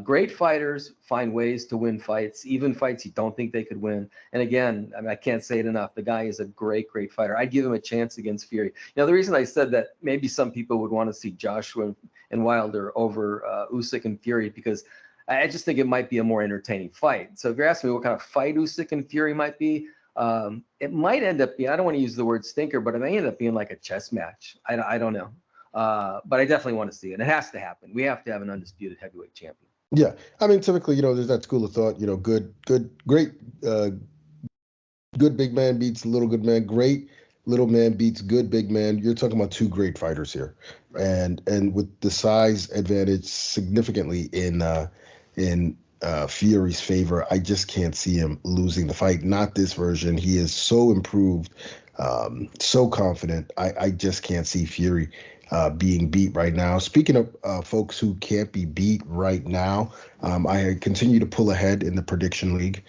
Great fighters find ways to win fights, even fights you don't think they could win. And again, I can't say it enough. The guy is a great, great fighter. I'd give him a chance against Fury. The reason I said that maybe some people would want to see Joshua and Wilder over Usyk and Fury because I just think it might be a more entertaining fight. So if you're asking me what kind of fight Usyk and Fury might be, it might end up being, I don't want to use the word stinker, but it may end up being like a chess match. I don't know. But I definitely want to see it. And it has to happen. We have to have an undisputed heavyweight champion.
Yeah. I mean, typically, there's that school of thought, great big man beats little good man. Great little man beats good big man. You're talking about two great fighters here. And with the size advantage significantly in Fury's favor, I just can't see him losing the fight. Not this version. He is so improved, so confident. I just can't see Fury being beat right now. Speaking of folks who can't be beat right now, I continue to pull ahead in the prediction league,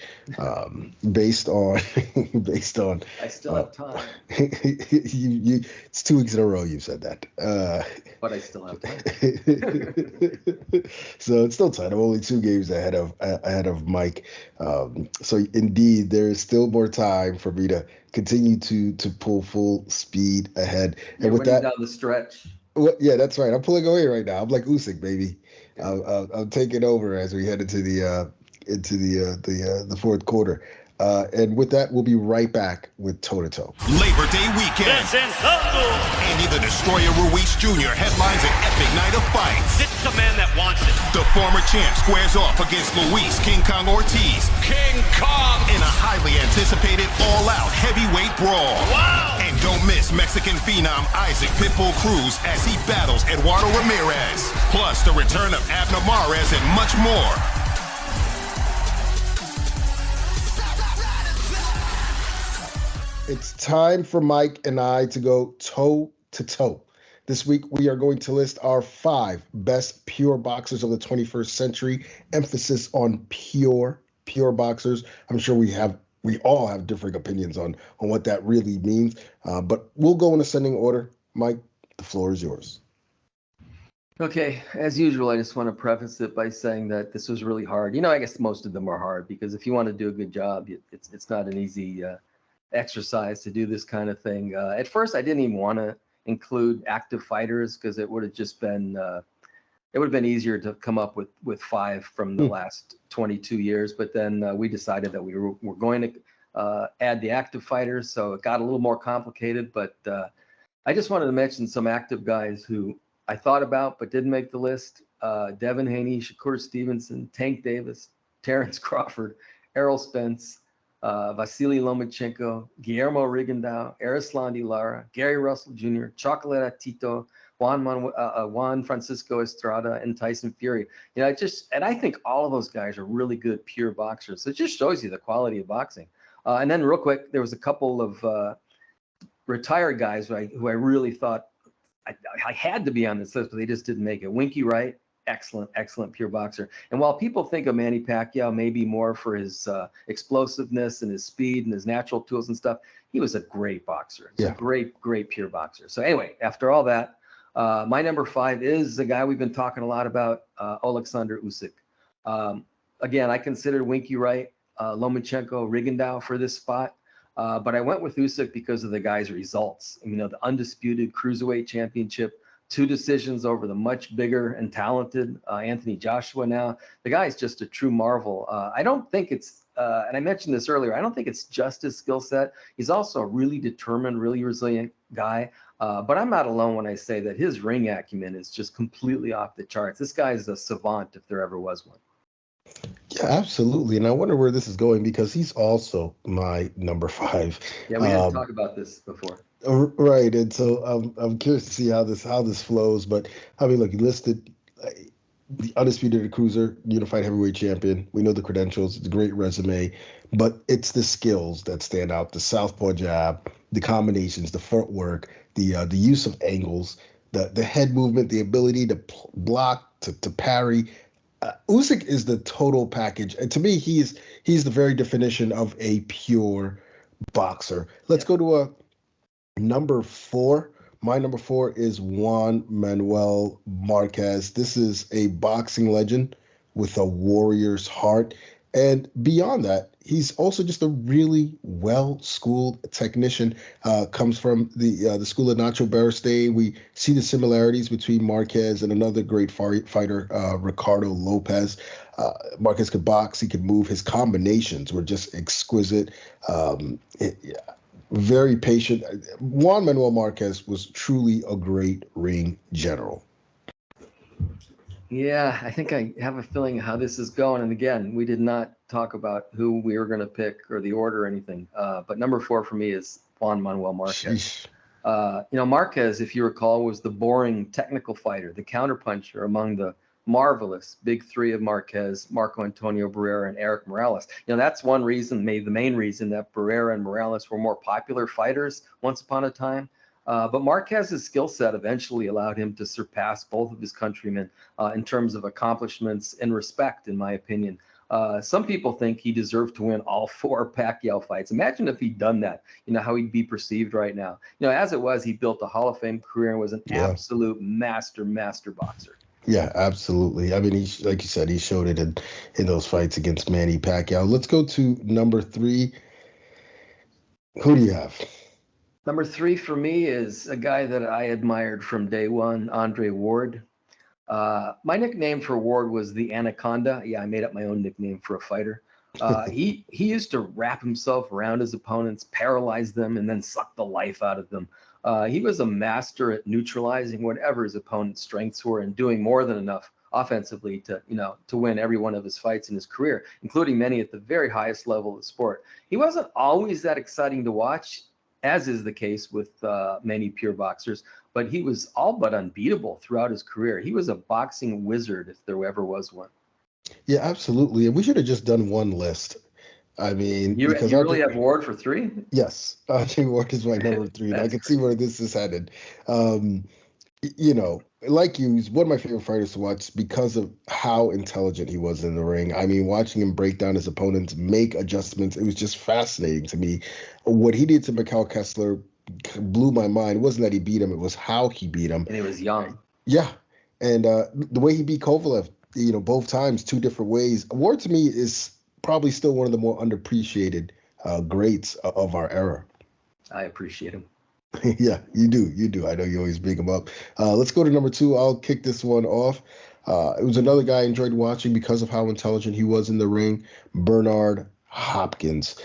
based on.
I still have time.
It's 2 weeks in a row you've said that.
But I still have time.
So it's still time. I'm only 2 games ahead of Mike. So indeed, there is still more time for me to continue to pull full speed ahead. And with that,
down the stretch.
Well, yeah, that's right. I'm pulling away right now. I'm like Usyk, baby. I'm taking over as we head into the fourth quarter. And with that, we'll be right back with Toe to Toe.
Labor Day weekend. Andy the Destroyer Ruiz Jr. headlines an epic night of fights.
This is a man that wants it.
The former champ squares off against Luis King Kong Ortiz.
King Kong.
In a highly anticipated all-out heavyweight brawl.
Wow.
And don't miss Mexican phenom Isaac Pitbull Cruz as he battles Eduardo Ramirez. Plus the return of Abner Mares and much more.
It's time for Mike and I to go toe to toe. This week, we are going to list our 5 best pure boxers of the 21st century. Emphasis on pure boxers. I'm sure we all have differing opinions on what that really means. But we'll go in ascending order. Mike, the floor is yours.
Okay, as usual, I just want to preface it by saying that this was really hard. I guess most of them are hard because if you want to do a good job, it's not an easy exercise to do this kind of thing. At first, I didn't even want to include active fighters because it would have just been easier to come up with 5 from the last 22 years. But then we decided that we were going to add the active fighters, so it got a little more complicated. But I just wanted to mention some active guys who I thought about but didn't make the list. Devin Haney, Shakur Stevenson, Tank Davis, Terrence Crawford, Errol Spence, Vasily Lomachenko, Guillermo Rigondeaux, Erislandy Lara, Gary Russell Jr., Chocolate Tito, Juan Francisco Estrada, and Tyson Fury. I think all of those guys are really good pure boxers. So it just shows you the quality of boxing. And then real quick, there was a couple of retired guys who I really thought I had to be on this list, but they just didn't make it. Winky Wright, excellent pure boxer. And while people think of Manny Pacquiao maybe more for his explosiveness and his speed and his natural tools and stuff, he was a great boxer. He's a great pure boxer. So anyway, after all that, my number 5 is the guy we've been talking a lot about, Alexander Usyk. Again, I considered Winky Wright, Lomachenko, Rigondeaux for this spot. But I went with Usyk because of the guy's results. The undisputed cruiserweight championship, 2 decisions over the much bigger and talented Anthony Joshua now. The guy is just a true marvel. I don't think it's, and I mentioned this earlier, I don't think it's just his skill set. He's also a really determined, really resilient guy. But I'm not alone when I say that his ring acumen is just completely off the charts. This guy is a savant if there ever was one.
Yeah, absolutely. And I wonder where this is going because he's also my number 5.
Yeah, we didn't talk about this before.
Right. And so I'm curious to see how this flows. But I mean, look, he listed the undisputed cruiser, unified heavyweight champion. We know the credentials. It's a great resume, but it's the skills that stand out. The southpaw jab, the combinations, the footwork, the use of angles, the head movement, the ability to block, to parry. Usyk is the total package. And to me, he's the very definition of a pure boxer. Let's go to a number 4. My number 4 is Juan Manuel Marquez. This is a boxing legend with a warrior's heart. And beyond that, he's also just a really well-schooled technician. Comes from the school of Nacho Beristain. We see the similarities between Marquez and another great fighter, Ricardo Lopez. Marquez could box. He could move. His combinations were just exquisite. Very patient. Juan Manuel Marquez was truly a great ring general.
Yeah, I think I have a feeling how this is going. And again, we did not talk about who we were going to pick or the order or anything. But number 4 for me is Juan Manuel Marquez. Marquez, if you recall, was the boring technical fighter, the counterpuncher among the marvelous big 3 of Marquez, Marco Antonio Barrera, and Eric Morales. That's one reason, maybe the main reason, that Barrera and Morales were more popular fighters once upon a time. But Marquez's skill set eventually allowed him to surpass both of his countrymen in terms of accomplishments and respect, in my opinion. Some people think he deserved to win all 4 Pacquiao fights. Imagine if he'd done that, how he'd be perceived right now. As it was, he built a Hall of Fame career and was an absolute master boxer.
Yeah, absolutely. I mean, like you said, he showed it in those fights against Manny Pacquiao. Let's go to number 3. Who do you have?
Number 3 for me is a guy that I admired from day one, Andre Ward. My nickname for Ward was the Anaconda. Yeah, I made up my own nickname for a fighter. He used to wrap himself around his opponents, paralyze them, and then suck the life out of them. He was a master at neutralizing whatever his opponent's strengths were and doing more than enough offensively to win every one of his fights in his career, including many at the very highest level of the sport. He wasn't always that exciting to watch, as is the case with many pure boxers, but he was all but unbeatable throughout his career. He was a boxing wizard if there ever was one.
Yeah, absolutely. And we should have just done one list. I mean,
you really have Ward for 3?
Yes, I think Ward is my number 3, and I can see where this is headed. Like you, he's one of my favorite fighters to watch because of how intelligent he was in the ring. I mean, watching him break down his opponents, make adjustments, it was just fascinating to me. What he did to Mikhail Kessler blew my mind. It wasn't that he beat him, it was how he beat him.
And he was young.
Yeah, and the way he beat Kovalev, both times, 2 different ways. Ward, to me, is probably still one of the more underappreciated greats of our era.
I appreciate him.
Yeah, you do. I know you always big him up. Let's go to number 2. I'll kick this one off. It was another guy I enjoyed watching because of how intelligent he was in the ring, Bernard Hopkins.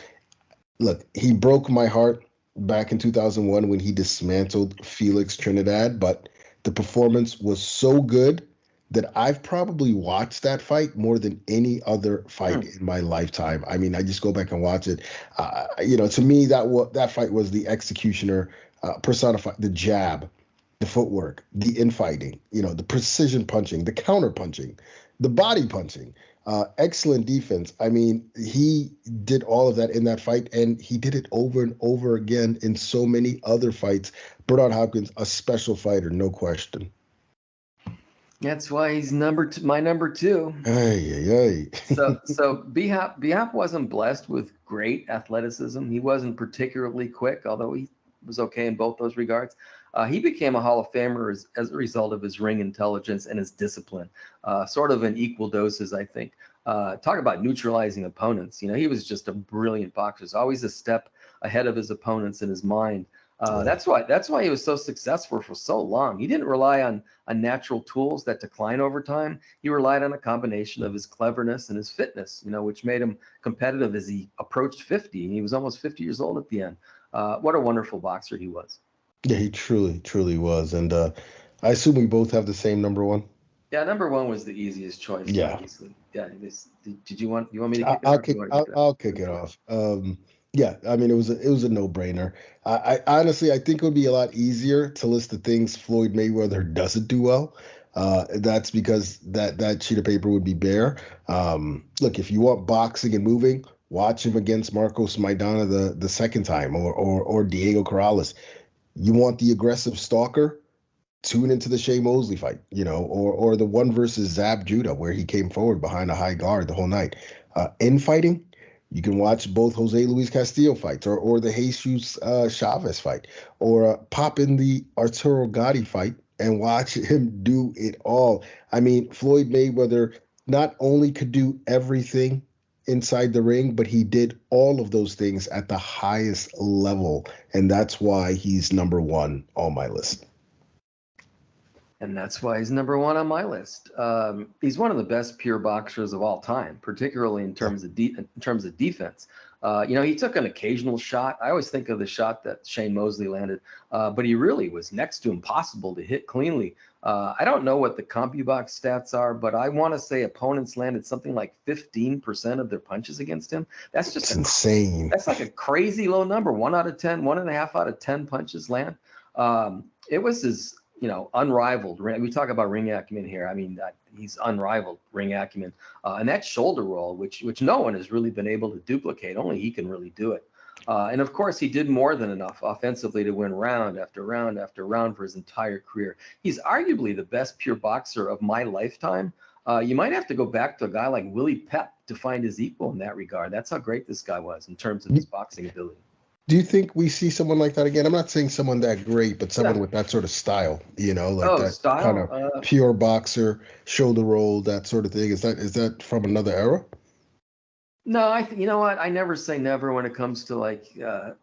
Look, he broke my heart back in 2001 when he dismantled Felix Trinidad, but the performance was so good that I've probably watched that fight more than any other fight in my lifetime. I mean, I just go back and watch it. To me, that fight was the executioner personified, the jab, the footwork, the infighting, the precision punching, the counter punching, the body punching, excellent defense. I mean, he did all of that in that fight, and he did it over and over again in so many other fights. Bernard Hopkins, a special fighter, no question.
That's why he's my number 2. So Bouhairie wasn't blessed with great athleticism. He wasn't particularly quick, although he was okay in both those regards. He became a Hall of Famer as a result of his ring intelligence and his discipline, sort of in equal doses, I think. Talk about neutralizing opponents. He was just a brilliant boxer. He's always a step ahead of his opponents in his mind. That's why he was so successful for so long. He didn't rely on natural tools that decline over time. He relied on a combination of his cleverness and his fitness, which made him competitive as he approached 50. He was almost 50 years old at the end. What a wonderful boxer he was.
Yeah, he truly, truly was. And I assume we both have the same number one.
Yeah, number one was the easiest choice.
Yeah.
Obviously. Yeah. Did you want me to kick it off?
I'll kick it off. Yeah, I mean, it was a no-brainer. I honestly, I think it would be a lot easier to list the things Floyd Mayweather doesn't do well. That's because that sheet of paper would be bare. Look, if you want boxing and moving, watch him against Marcos Maidana the second time, or Diego Corrales. You want the aggressive stalker? Tune into the Shea Mosley fight, or the one versus Zab Judah where he came forward behind a high guard the whole night. In fighting, you can watch both Jose Luis Castillo fights or the Jesus Chavez fight, or pop in the Arturo Gatti fight and watch him do it all. I mean, Floyd Mayweather not only could do everything inside the ring, but he did all of those things at the highest level, and that's why he's number one on my list.
And that's why he's number one on my list. He's one of the best pure boxers of all time, particularly in terms of defense. He took an occasional shot. I always think of the shot that Shane Mosley landed, but he really was next to impossible to hit cleanly. I don't know what the CompuBox stats are, but I want to say opponents landed something like 15% of their punches against him. That's just
insane.
That's like a crazy low number. 1 out of 10, 1.5 out of 10 punches land. It was his unrivaled. We talk about ring acumen here. I mean, he's unrivaled ring acumen. And that shoulder roll, which no one has really been able to duplicate. Only he can really do it. And of course, he did more than enough offensively to win round after round after round for his entire career. He's arguably the best pure boxer of my lifetime. You might have to go back to a guy like Willie Pep to find his equal in that regard. That's how great this guy was in terms of his boxing ability.
Do you think we see someone like that again? I'm not saying someone that great, but someone with that sort of style, that
style?
Kind of pure boxer, shoulder roll, that sort of thing. Is that from another era?
No, you know what? I never say never when it comes to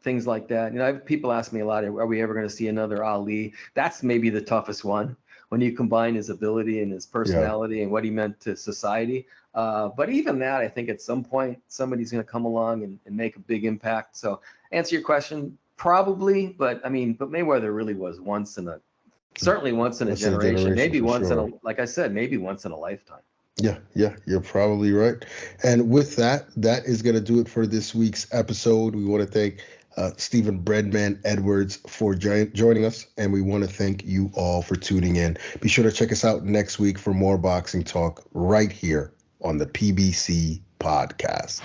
things like that. People ask me a lot, are we ever going to see another Ali? That's maybe the toughest one when you combine his ability and his personality and what he meant to society. But even that, I think at some point, somebody's going to come along and make a big impact. So answer your question, probably. But Mayweather really was certainly once in a generation, maybe once in a lifetime.
Yeah, you're probably right. And with that is going to do it for this week's episode. We want to thank Stephen Breadman Edwards for joining us, and we want to thank you all for tuning in. Be sure to check us out next week for more boxing talk right here on the PBC Podcast.